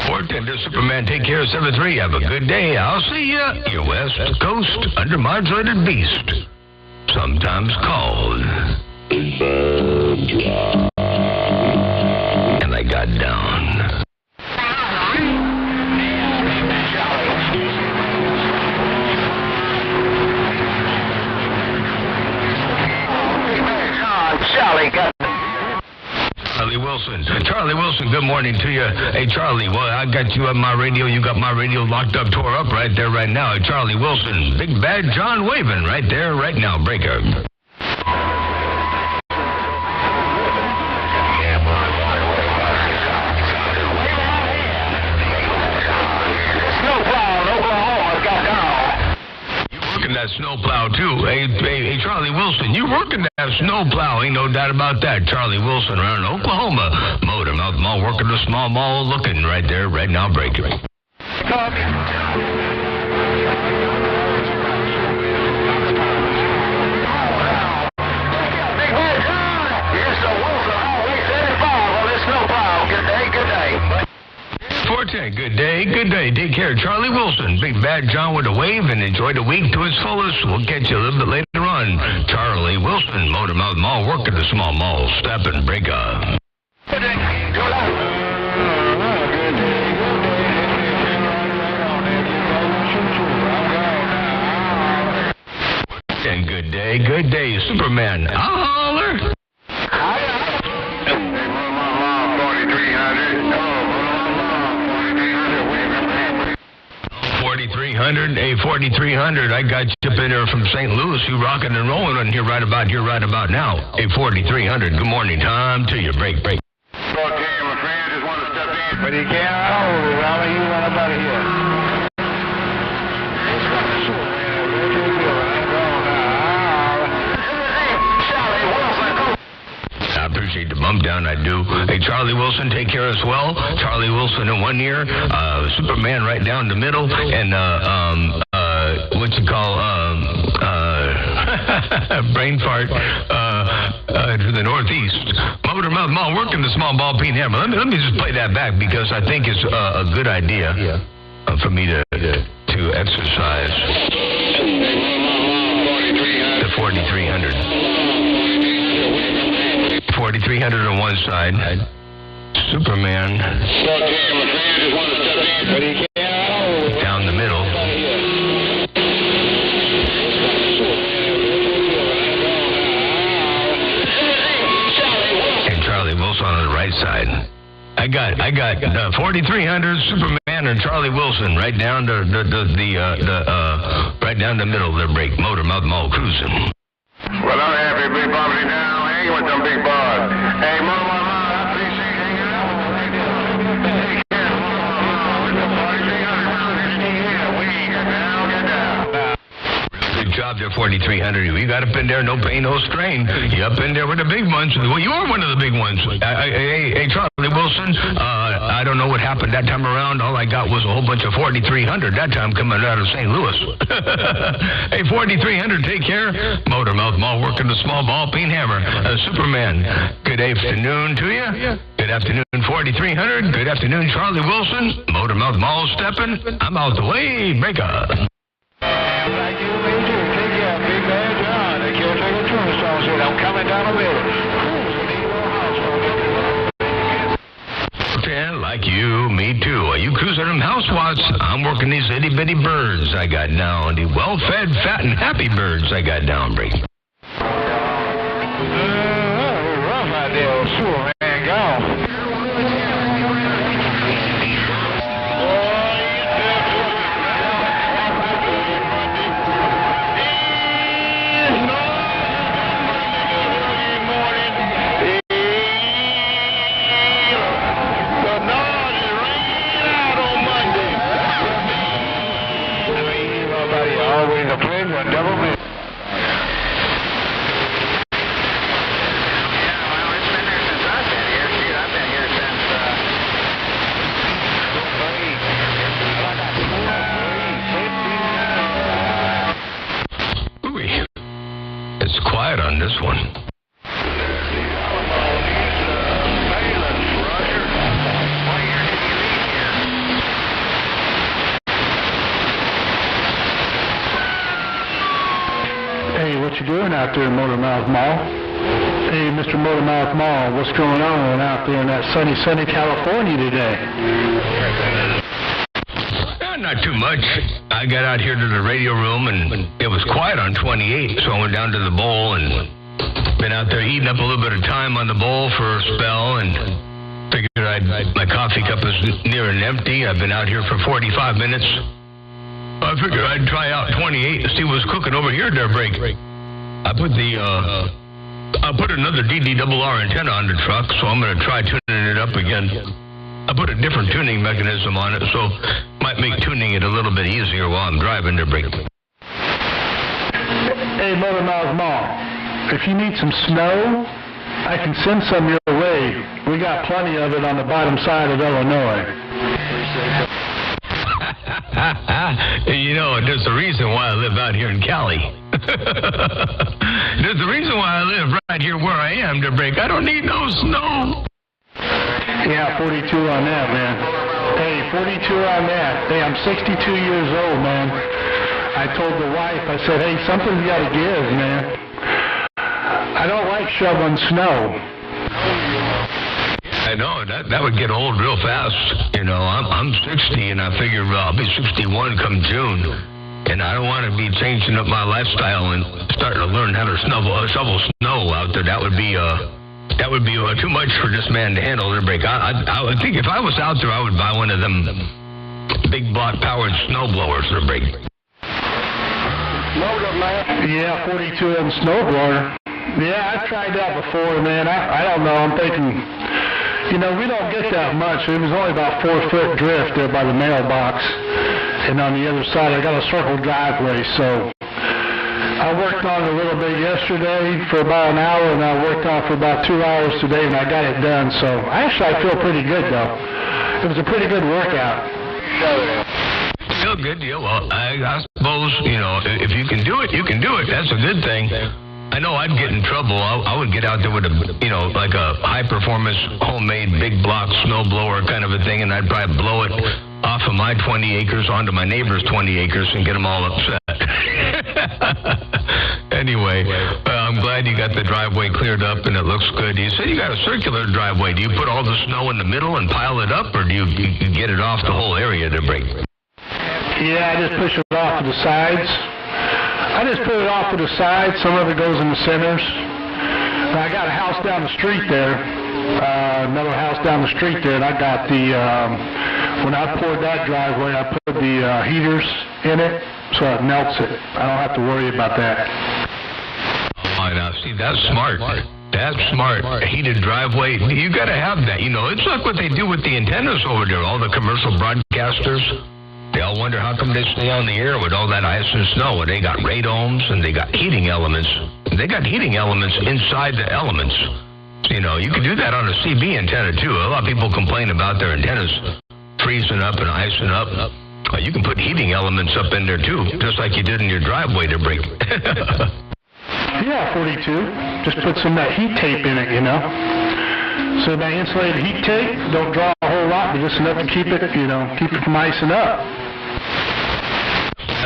Bartender Superman, take care of 7-3. Have a good day. I'll see ya. Your West Coast undermodulated beast. Sometimes called. And I got down. Charlie got Charlie Wilson, good morning to you. Hey, Charlie, well, I got you on my radio. You got my radio locked up, tore up right there, right now. Hey, Charlie Wilson, Big Bad John waving right there, right now. Breaker. That snowplow too. Hey, Charlie Wilson, you working that snowplow, ain't no doubt about that. Charlie Wilson around Oklahoma. Motormouth Mall working the small mall, looking right there, right now, breaking. Good day. Take care. Charlie Wilson, Big Bad John with a wave, and enjoy the week to its fullest. We'll catch you a little bit later on. Charlie Wilson, Motormouth Mall, working the small mall. Step and break up. And good day, Superman. I'll holler. 4300, a 4300. I got you up in there from St. Louis. You rocking and rolling on here right about now. A 4300. Good morning, Tom. To you. Break. Okay, my friend, just want to step in. But he can't hold it. I'll let you run up out of here. I appreciate the bump down, I do. Hey, Charlie Wilson, take care as well. Charlie Wilson in one ear, Superman right down the middle, and what you call brain fart to the northeast. Motormouth Mall working the small ball peen hammer. Let me just play that back because I think it's a good idea for me to exercise the 4,300. 4,300 on one side. Superman down the middle. And Charlie Wilson on the right side. I got 4,300 Superman and Charlie Wilson right down to right down the middle of their break. Motormouth Mall cruising. Well, I'm happy big property now. Hanging with them big boys. Hey, Mama, I appreciate hanging out with them. Take care, Mama. With the 4,300 round in the air. We get down, get down. Good job there, 4,300. You got up in there, no pain, no strain. You up in there with the big ones. Well, you are one of the big ones. Hey, Charlie Wilson, I don't know what happened that time around. All I got was a whole bunch of 4,300 that time coming out of St. Louis. Hey, 4,300, take care. Motormouth Mall working the small ball peen hammer. Superman, good afternoon to you. Good afternoon, 4,300. Good afternoon, Charlie Wilson. Motormouth Mall stepping. I'm out the way. Break up. Like you, me too. Take care, big man John. I can't take a tombstone shit. I'm coming down the middle. Yeah, like you, me too. Are you cruising them house watts? I'm working these itty bitty birds I got down. The well-fed, fat, and happy birds I got down, Break. Rough out there, Superman gone. Always a pleasure, double man. It's quiet on this one. Hey, what you doing out there in Motormouth Mall? Hey, Mr. Motormouth Mall, what's going on out there in that sunny California today? Not too much. I got out here to the radio room, and it was quiet on 28, so I went down to the bowl and been out there eating up a little bit of time on the bowl for a spell, and figured my coffee cup is near and empty. I've been out here for 45 minutes. I figured I'd try out 28 and see what's cooking over here there, Break. I put another DD-RR antenna on the truck, so I'm going to try tuning it up again. I put a different tuning mechanism on it, so might make tuning it a little bit easier while I'm driving there, Break. Hey, Motormouth Mall, if you need some snow, I can send some your way. We got plenty of it on the bottom side of Illinois. You know, there's a reason why I live out here in Cali. There's a reason why I live right here where I am, to Break. I don't need no snow. Yeah, 42 on that, man. Hey, 42 on that. Hey, I'm 62 years old, man. I told the wife, I said, hey, something's got to give, man. I don't like shoveling snow. I know, that would get old real fast. You know, I'm 60, and I figure I'll be 61 come June. And I don't want to be changing up my lifestyle and starting to learn how to shovel snow out there. That would be too much for this man to handle, their Break. I would think if I was out there, I would buy one of them big block-powered snow blowers, their Break. Yeah, 42 and snowblower. Yeah, I've tried that before, man. I don't know. I'm thinking, you know, we don't get that much. It was only about 4-foot drift there by the mailbox. And on the other side, I got a circle driveway, so I worked on it a little bit yesterday for about an hour, and I worked on it for about 2 hours today, and I got it done. So actually, I feel pretty good, though. It was a pretty good workout. deal, good deal. Well, I suppose, you know, if you can do it, you can do it. That's a good thing. I know I'd get in trouble. I would get out there with a, you know, like a high-performance, homemade, big block snowblower kind of a thing, and I'd probably blow it off of my 20 acres onto my neighbor's 20 acres and get them all upset. Anyway, I'm glad you got the driveway cleared up and it looks good. You said you got a circular driveway. Do you put all the snow in the middle and pile it up, or do you get it off the whole area to break? Yeah, I just push it off to the sides. I just put it off to the sides. Some of it goes in the centers. I got a house down the street there, another house down the street there, and I got the, when I poured that driveway, I put the heaters in it so it melts it. I don't have to worry about that. Oh, now, see, that's smart. That's smart. A heated driveway, you got to have that. You know, it's like what they do with the antennas over there, all the commercial broadcasters. They all wonder how come they stay on the air with all that ice and snow. Well, they got radomes and they got heating elements. They got heating elements inside the elements. So, you know, you can do that on a CB antenna, too. A lot of people complain about their antennas freezing up and icing up. You can put heating elements up in there, too, just like you did in your driveway to break. Yeah, 42. Just put some of that heat tape in it, you know. So that insulated heat tape, don't draw a whole lot, but just enough to keep it, you know, keep it from icing up.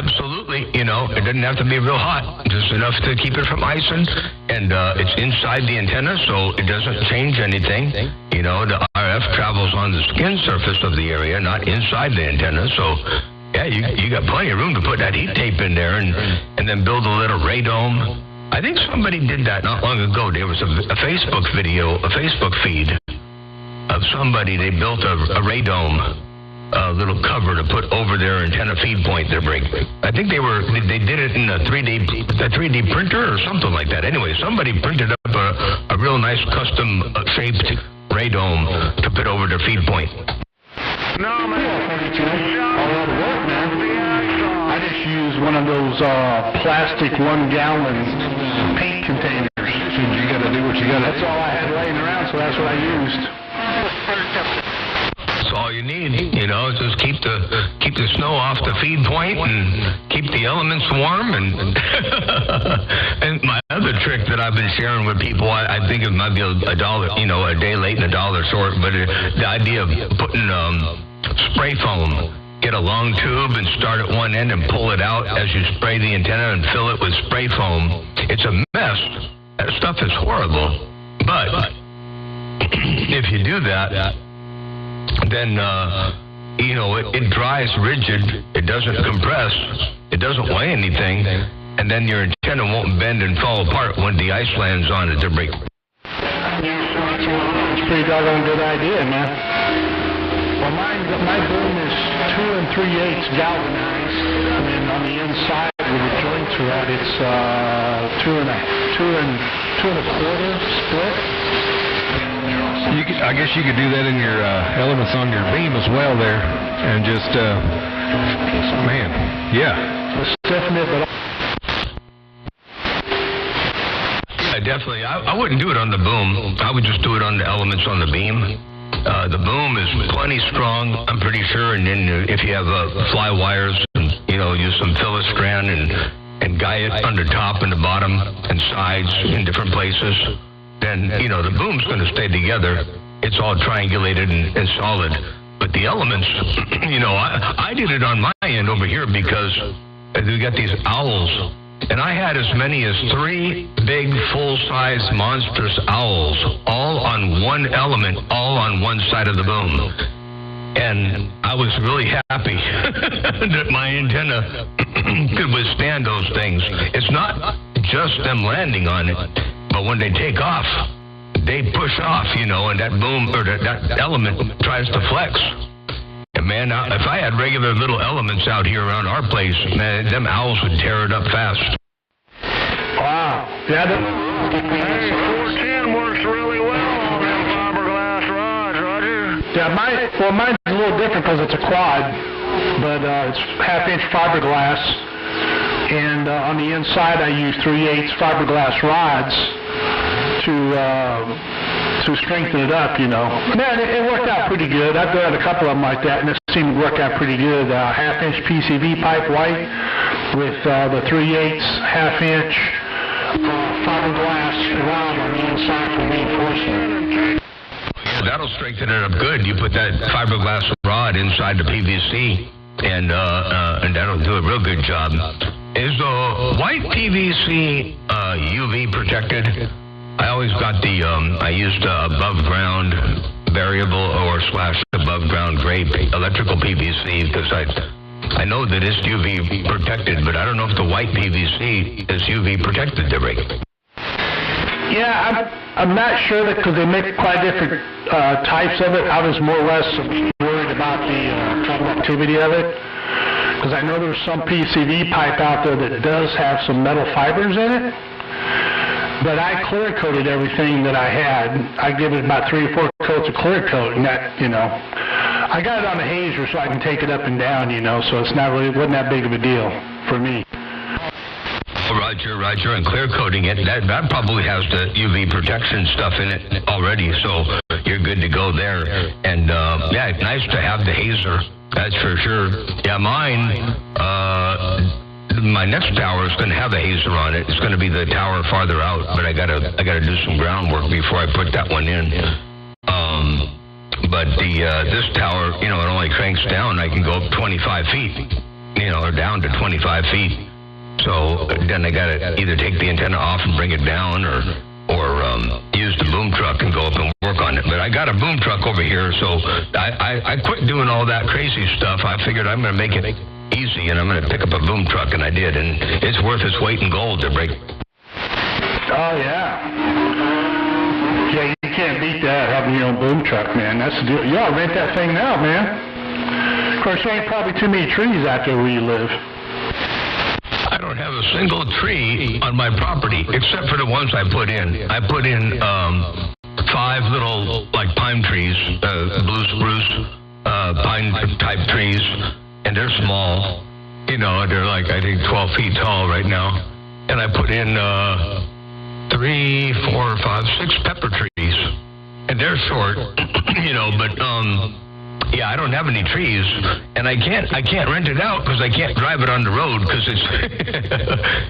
Absolutely, you know, it doesn't have to be real hot, just enough to keep it from icing, and it's inside the antenna, so it doesn't change anything. You know, the RF travels on the skin surface of the area, not inside the antenna, so yeah, you got plenty of room to put that heat tape in there and then build a little radome. I think somebody did that not long ago. There was a Facebook video, a Facebook feed of somebody. They built a radome, a little cover to put over their antenna feed point they're breaking. I think they did it in a 3D printer or something like that. Anyway, somebody printed up a real nice custom shaped radome to put over their feed point. No, man. All out of work, man. I just use one of those plastic 1-gallon paint containers. You got to do what you got to do. That's all I had laying around, so that's what I used. That's all you need, you know, just keep the snow off the feed point and keep the elements warm. And and my other trick that I've been sharing with people, I think it might be a dollar, you know, a day late and a dollar short, but the idea of putting spray foam. Get a long tube and start at one end and pull it out as you spray the antenna and fill it with spray foam. It's a mess. That stuff is horrible. But if you do that, then, you know, it dries rigid. It doesn't compress. It doesn't weigh anything. And then your antenna won't bend and fall apart when the ice lands on it to break. It's a pretty doggone good idea, man. Well, my boom is 2 3/8 galvanized, and then on the inside where the joints are at, it's 2 1/4 split. I guess you could do that in your elements on your beam as well there, and just, man, yeah. Stiffen it, but Definitely. I wouldn't do it on the boom. I would just do it on the elements on the beam. The boom is plenty strong, I'm pretty sure, and then if you have fly wires, and, you know, use some Filastrand and guy it under top and the bottom and sides in different places, then, you know, the boom's going to stay together. It's all triangulated and solid. But the elements, you know, I did it on my end over here because we got these owls. And I had as many as 3 big, full-size, monstrous owls, all on one element, all on one side of the boom. And I was really happy that my antenna could withstand those things. It's not just them landing on it, but when they take off, they push off, you know, and that boom, or that element tries to flex. And man, if I had regular little elements out here around our place, man, them owls would tear it up fast. wow. Yeah, Hey, 410 works really well on them fiberglass rods, Roger. yeah, mine's a little different because it's a quad, but it's 1/2-inch fiberglass, and on the inside I use 3/8 fiberglass rods to strengthen it up, you know. Man, it worked out pretty good. I've done a couple of them like that, and it seemed to work out pretty good. Half-inch PCV pipe white with the 3/8 half-inch fiberglass rod on the inside for reinforcement. Yeah, that'll strengthen it up good. You put that fiberglass rod inside the PVC, and that'll do a real good job. Is the white PVC UV protected? I always got the, I used above ground variable or / above ground grade electrical PVC because I know that it's UV protected, but I don't know if the white PVC is UV protected, Rick. Yeah, I'm not sure that because they make quite different types of it. I was more or less worried about the conductivity of it because I know there's some PCV pipe out there that does have some metal fibers in it. But I clear coated everything that I had. I give it about 3 or 4 coats of clear coat, and that, I got it on a hazer so I can take it up and down, so it's wasn't that big of a deal for me. Roger, and clear coating it, that probably has the UV protection stuff in it already, so you're good to go there. And yeah, it's nice to have the hazer, that's for sure. Yeah, mine, my next tower is going to have a hazer on it. It's going to be the tower farther out, but I gotta do some groundwork before I put that one in. But this tower, it only cranks down. I can go up 25 feet, or down to 25 feet. So then I gotta either take the antenna off and bring it down, or use the boom truck and go up and work on it. But I got a boom truck over here, so I quit doing all that crazy stuff. I figured I'm gonna make it easy, and I'm going to pick up a boom truck, and I did, and it's worth its weight in gold to break. Oh, yeah. Yeah, you can't beat that, having your own boom truck, man. That's the deal. You ought to rent that thing now, man. Of course, there ain't probably too many trees out there where you live. I don't have a single tree on my property, except for the ones I put in. I put in 5 little, pine trees, blue spruce, pine-type trees, and they're small, they're I think 12 feet tall right now. And I put in 3, 4, 5, 6 pepper trees, and they're short, but yeah, I don't have any trees, and I can't rent it out because I can't drive it on the road because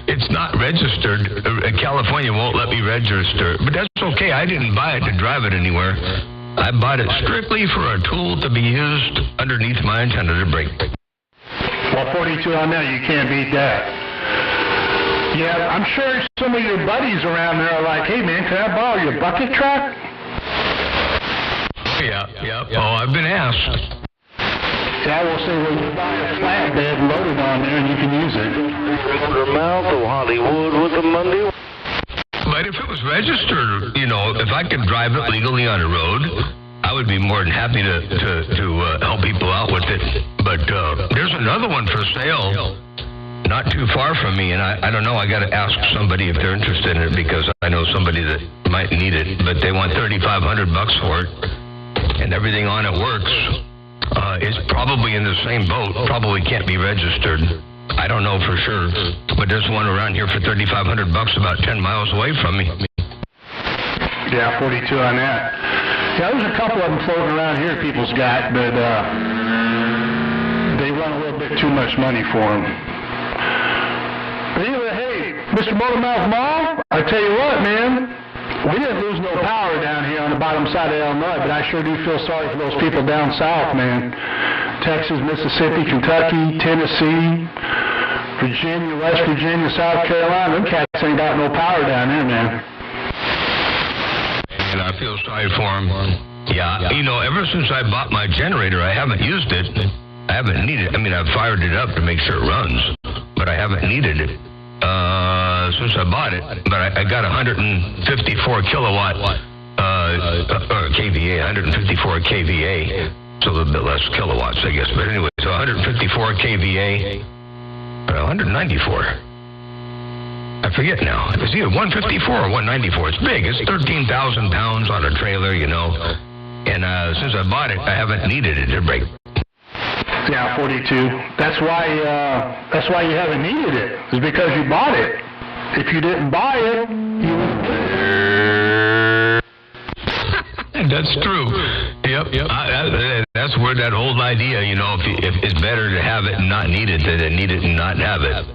it's not registered. California won't let me register, but that's okay. I didn't buy it to drive it anywhere. I bought it strictly for a tool to be used underneath my antenna to break. Well, 42 on that, you can't beat that. Yeah, I'm sure some of your buddies around there are like, hey, man, can I borrow your bucket truck? Yeah. Oh, I've been asked. Yeah, I will say, well, you buy a flatbed loaded on there and you can use it. Mouth of Hollywood with the Monday. But if it was registered, if I could drive it legally on the road, I would be more than happy to help people out with it. But there's another one for sale, not too far from me, and I don't know. I got to ask somebody if they're interested in it because I know somebody that might need it. But they want $3,500 for it, and everything on it works. It's probably in the same boat. Probably can't be registered. I don't know for sure, but there's one around here for $3,500 about 10 miles away from me. Yeah, 42 on that. Yeah, there's a couple of them floating around here people's got, but they run a little bit too much money for them. But anyway, hey, Mr. Motormouth Mall, I tell you what, man, we didn't lose no power down here on the bottom side of Illinois, but I sure do feel sorry for those people down south, man. Texas, Mississippi, Kentucky, Tennessee, Virginia, West Virginia, South Carolina, them cats ain't got no power down there, man. And I feel sorry for them. Yeah, ever since I bought my generator, I haven't used it. I haven't needed it. I mean, I've fired it up to make sure it runs, but I haven't needed it since I bought it. But I got 154 kilowatt KVA, 154 KVA. It's a little bit less kilowatts, I guess. But anyway, so 154 KVA, 194. I forget now. It was either 154 or 194. It's big. It's 13,000 pounds on a trailer, And since I bought it, I haven't needed it to break. Yeah, 42. That's why you haven't needed it. It's because you bought it. If you didn't buy it, you wouldn't. That's true. Yep. That's where that old idea, you know, if it's better to have it and not need it than to need it and not have it.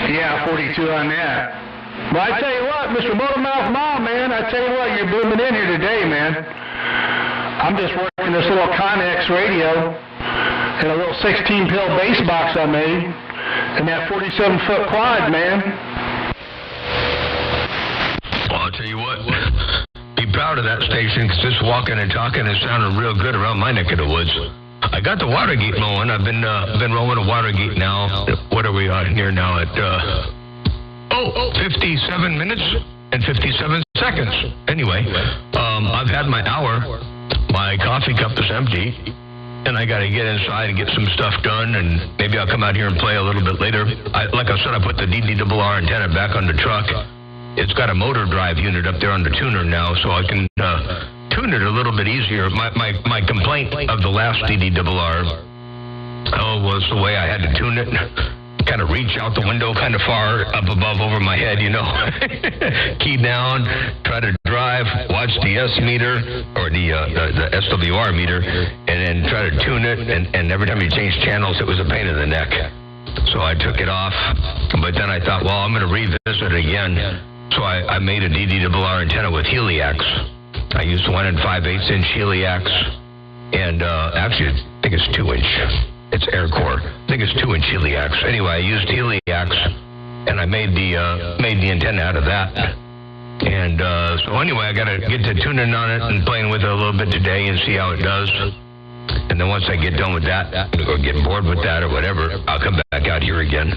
Yeah, 42 on that. Well, I tell you what, Mr. Motormouth Mom, man, I tell you what, you're booming in here today, man. I'm just working this little Connex radio and a little 16-pill bass box I made and that 47-foot quad, man. Well, I'll tell you what, be proud of that station, because just walking and talking is sounding real good around my neck of the woods. I got the Watergate mowing. I've been rolling a Watergate now. What are we on here now at, 57 minutes and 57 seconds. Anyway, I've had my hour. My coffee cup is empty, and I got to get inside and get some stuff done, and maybe I'll come out here and play a little bit later. Like I said, I put the DDRR antenna back on the truck. It's got a motor drive unit up there on the tuner now, so I can tune it a little bit easier. My complaint of the last DDRR was the way I had to tune it. Kind of reach out the window kind of far up above over my head, you know. Key down, try to drive, watch the S meter or the SWR meter, and then try to tune it. And every time you change channels, it was a pain in the neck. So I took it off. But then I thought, well, I'm going to revisit it again. So I made a DDRR antenna with Heliax. I used 1 5/8 inch Heliax, and actually I think it's 2 inch. It's Aircore. I think it's 2 inch Heliax. Anyway, I used Heliax, and I made the antenna out of that. And so anyway, I got to get to tuning on it and playing with it a little bit today and see how it does. And then once I get done with that, or get bored with that or whatever, I'll come back out here again.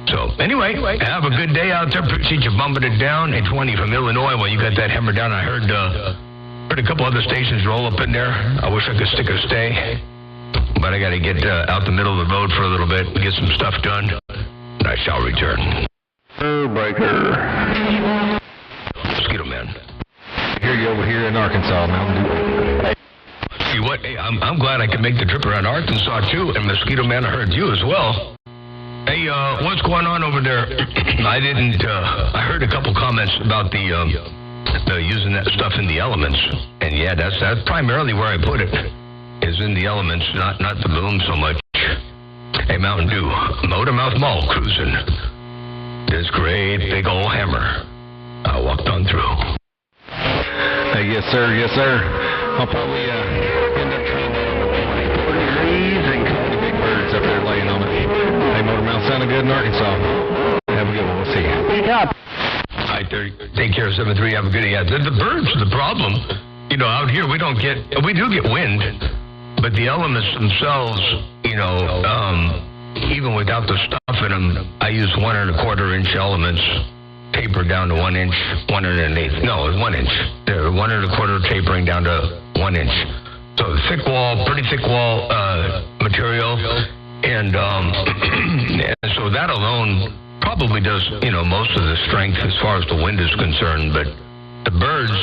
So anyway, have a good day out there. Appreciate you bumping it down. Hey, 20 from Illinois. Well, you got that hammer down. I heard a couple other stations roll up in there. I wish I could stick or stay. But I got to get out the middle of the road for a little bit and get some stuff done, and I shall return. Breaker. Mosquito Man. I hear you over here in Arkansas, Mountain Dew. See what? Hey, I'm glad I could make the trip around Arkansas, too, and Mosquito Man, I heard you as well. Hey, what's going on over there? I heard a couple comments about the using that stuff in the elements, and yeah, that's primarily where I put it. Is in the elements, not the boom so much. Hey, Mountain Dew, Motormouth Mall cruising. This great big old hammer. I walked on through. Hey, yes, sir. I'll probably end up trying to trees and the big birds up there laying on it. Hey, Motormouth sounding good in Arkansas. Have a good one. We'll see you. Yeah. All right, take care, 7-3. Have a good day. Yeah, the birds are the problem. You know, out here we do get wind. But the elements themselves, you know, even without the stuff in them, I use 1 1/4 inch elements, tapered down to 1 inch, 1 1/8. No, it's 1 inch. They're 1 1/4 tapering down to 1 inch. So pretty thick wall material, and so that alone probably does, you know, most of the strength as far as the wind is concerned. But the birds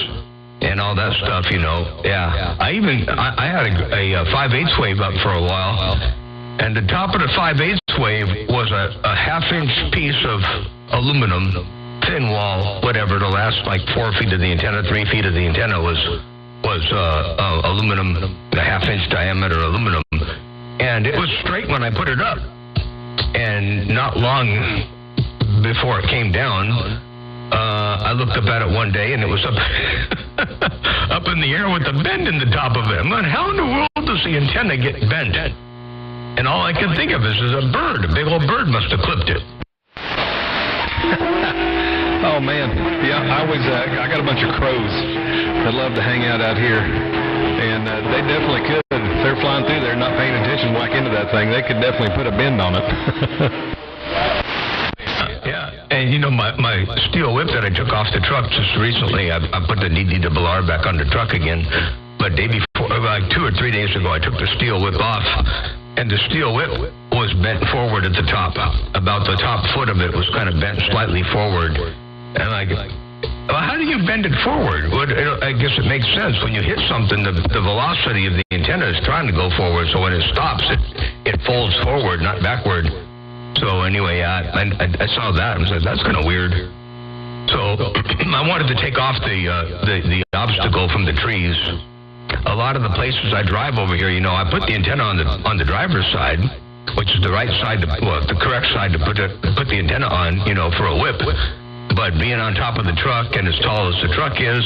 and all that stuff, you know, yeah. I had a 5/8 wave up for a while, and the top of the 5/8 wave was a 1/2 inch piece of aluminum, thin wall, whatever. The last like 4 feet of the antenna, 3 feet of the antenna was aluminum, a 1/2 inch diameter aluminum, and it was straight when I put it up. And not long before it came down, I looked up at it one day, and it was up up in the air with a bend in the top of it. I'm like, how in the world does the antenna get bent? And all I could think of is a bird. A big old bird must have clipped it. Oh, man. Yeah, I got a bunch of crows that love to hang out here, and they definitely could. If they're flying through there not paying attention, whack into that thing, they could definitely put a bend on it. Yeah, and you know, my steel whip that I took off the truck just recently, I put the DDRR back on the truck again, but day before, like 2 or 3 days ago, I took the steel whip off, and the steel whip was bent forward at the top. About the top foot of it was kind of bent slightly forward, and well, how do you bend it forward? I guess it makes sense. When you hit something, the velocity of the antenna is trying to go forward, so when it stops, it folds forward, not backward. So anyway, I saw that and said, that's kind of weird. So I wanted to take off the obstacle from the trees, a lot of the places I drive over here, you know, I put the antenna on the driver's side, which is the right side, the correct side to put the antenna on, you know, for a whip. But being on top of the truck and as tall as the truck is,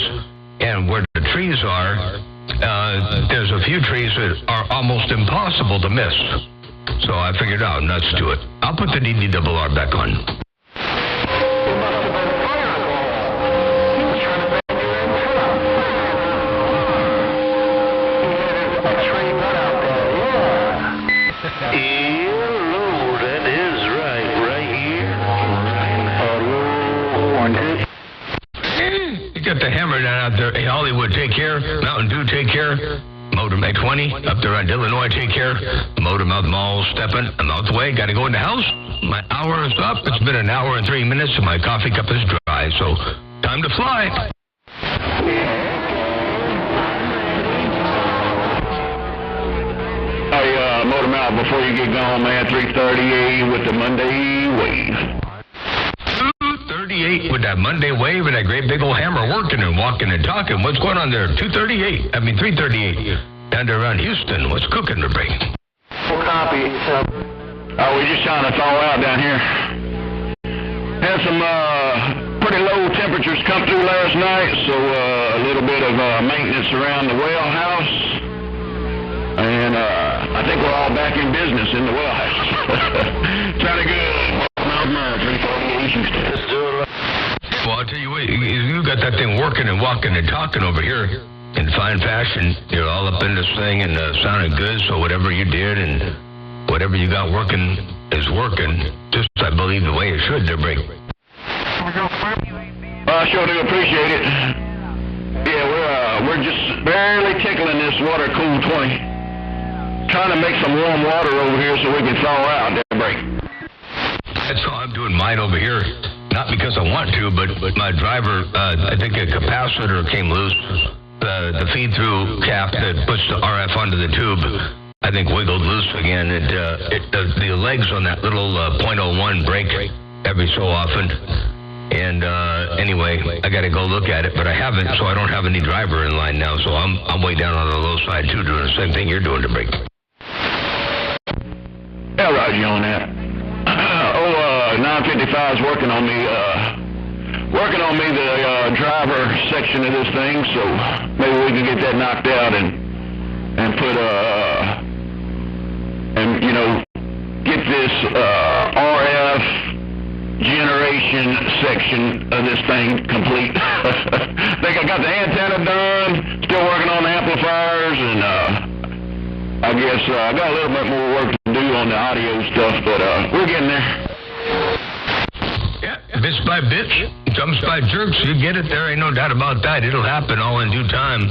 and where the trees are, there's a few trees that are almost impossible to miss. So I figured out, nuts to it. I'll put the DD-RR back on. Got the hammer down out there. Hey, Hollywood, take care. Mountain Dew, take care. Motor May 20 up there on Illinois, take care. Motormouth Mall, stepping. I'm out the way. Got to go in the house. My hour is up. It's been an hour and 3 minutes, and my coffee cup is dry. So, time to fly. Hey, Motormouth, before you get going, man, 3:30 with the Monday wave. 238 with that Monday wave and that great big old hammer working and walking and talking. What's going on there? 338 down there around Houston. What's cooking to bring? Full copy. We're just trying to thaw out down here. Had some pretty low temperatures come through last night, so a little bit of maintenance around the well house. And I think we're all back in business in the well house. Sounded good. Mountain 348 Houston. Let's do it. Well, I'll tell you what, you got that thing working and walking and talking over here in fine fashion. You're all up in this thing and sounding good, so whatever you did and whatever you got working is working, just, I believe, the way it should to break. I sure do appreciate it. Yeah, we're just barely tickling this water cool 20. Trying to make some warm water over here so we can thaw out that break. That's how I'm doing mine over here. Not because I want to, but my driver, I think a capacitor came loose. The feed-through cap that puts the RF onto the tube, I think wiggled loose again. The legs on that little .01 break every so often. And anyway, I got to go look at it, but I haven't, so I don't have any driver in line now. So I'm way down on the low side too, doing the same thing you're doing to break. Yeah, Roger on that. 955 is working on me, the driver section of this thing, so maybe we can get that knocked out and put and you know, get this RF generation section of this thing complete. I think I got the antenna done, still working on the amplifiers, and I guess I got a little bit more work to do on the audio stuff, but we're getting there. Yeah, bits by bits, jumps by jerks, you get it there, ain't no doubt about that. It'll happen all in due time.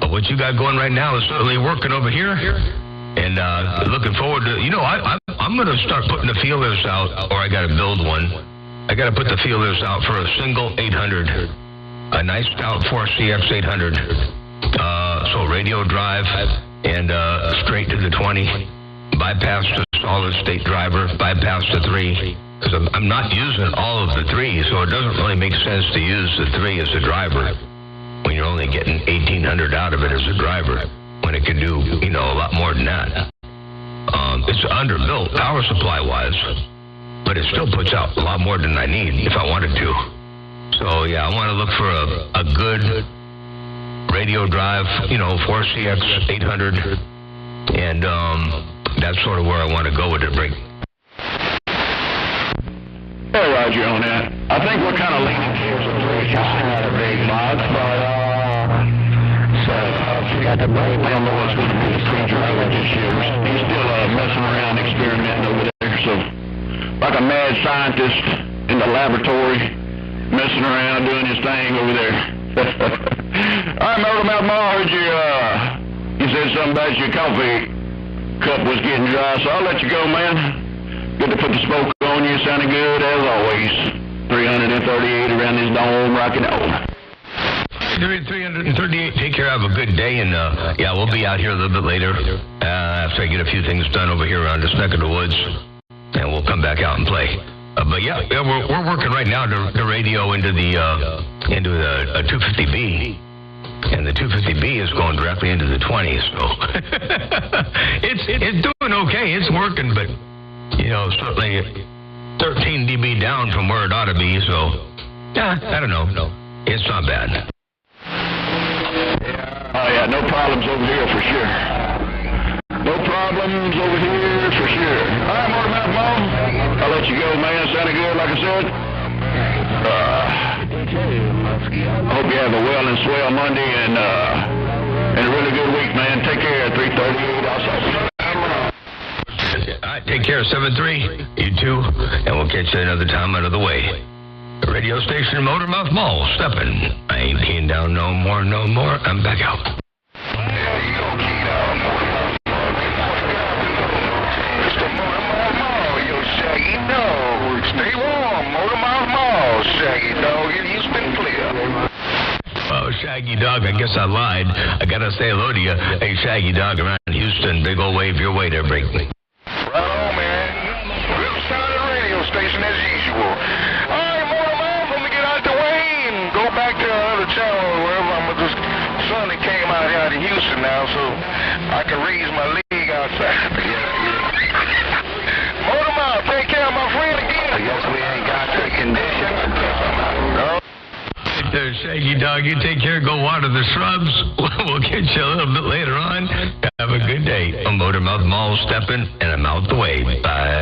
But what you got going right now is certainly working over here. And looking forward to, you know, I'm going to start putting the feelers out, or I got to build one. I got to put the feelers out for a single 800, a nice stout 4CX 800. So radio drive and straight to the 20, bypass the solid state driver, bypass the 3. Because I'm not using all of the 3, so it doesn't really make sense to use the 3 as a driver when you're only getting 1,800 out of it as a driver, when it can do, you know, a lot more than that. It's underbuilt power supply-wise, but it still puts out a lot more than I need if I wanted to. So, yeah, I want to look for a good radio drive, you know, 4CX 800, and that's sort of where I want to go with it, Rick. Hey, Roger, on that. I think we're kind of leaning towards a big box, but I don't know what's going to be the pre-driver this year. He's still messing around, experimenting over there. So, like a mad scientist in the laboratory, messing around, doing his thing over there. All right, Motormouth Ma, I heard you said something about your coffee cup was getting dry, so I'll let you go, man. Good to put the smoke on you. Sounding good as always. 338 around this dome, rocking on. 338. Take care. Have a good day, and yeah, we'll be out here a little bit later after I get a few things done over here around this neck of the woods, and we'll come back out and play. But yeah, we're working right now the radio into the 250B, And the 250B is going directly into the 20s, so it's doing okay. It's working, but, certainly 13 dB down from where it ought to be, so, I don't know. No, it's not bad. Oh, yeah, no problems over here for sure. No problems over here for sure. All right, Motormouth Mom, I'll let you go, man. Sounded good, like I said. Hope you have a well and swell Monday and a really good week, man. Take care. 3:38. All right, take care. 7-3. You too, and we'll catch you another time out of the way. The radio station, Motormouth Mall, stepping. I ain't keying down no more. I'm back out. Stay warm, Motormouth Mall, Shaggy Dog. It's been clear. Oh, Shaggy Dog, I guess I lied. I gotta say hello to you. Hey, Shaggy Dog around Houston. Big old wave your way there, Brinkley. Right on, man. Real solid radio station as usual. All right, Motormouth, let me get out the way and go back to another channel wherever I'm with this son that came out here to Houston now, so I can raise my leg outside. Motormouth, take care of my friend again. I guess we ain't got the conditions. No. Shaggy Dog, you take care. Go water the shrubs. We'll catch you a little bit later on. Have a good day. I'm Motormouth Mall stepping, and I'm out the way. Bye.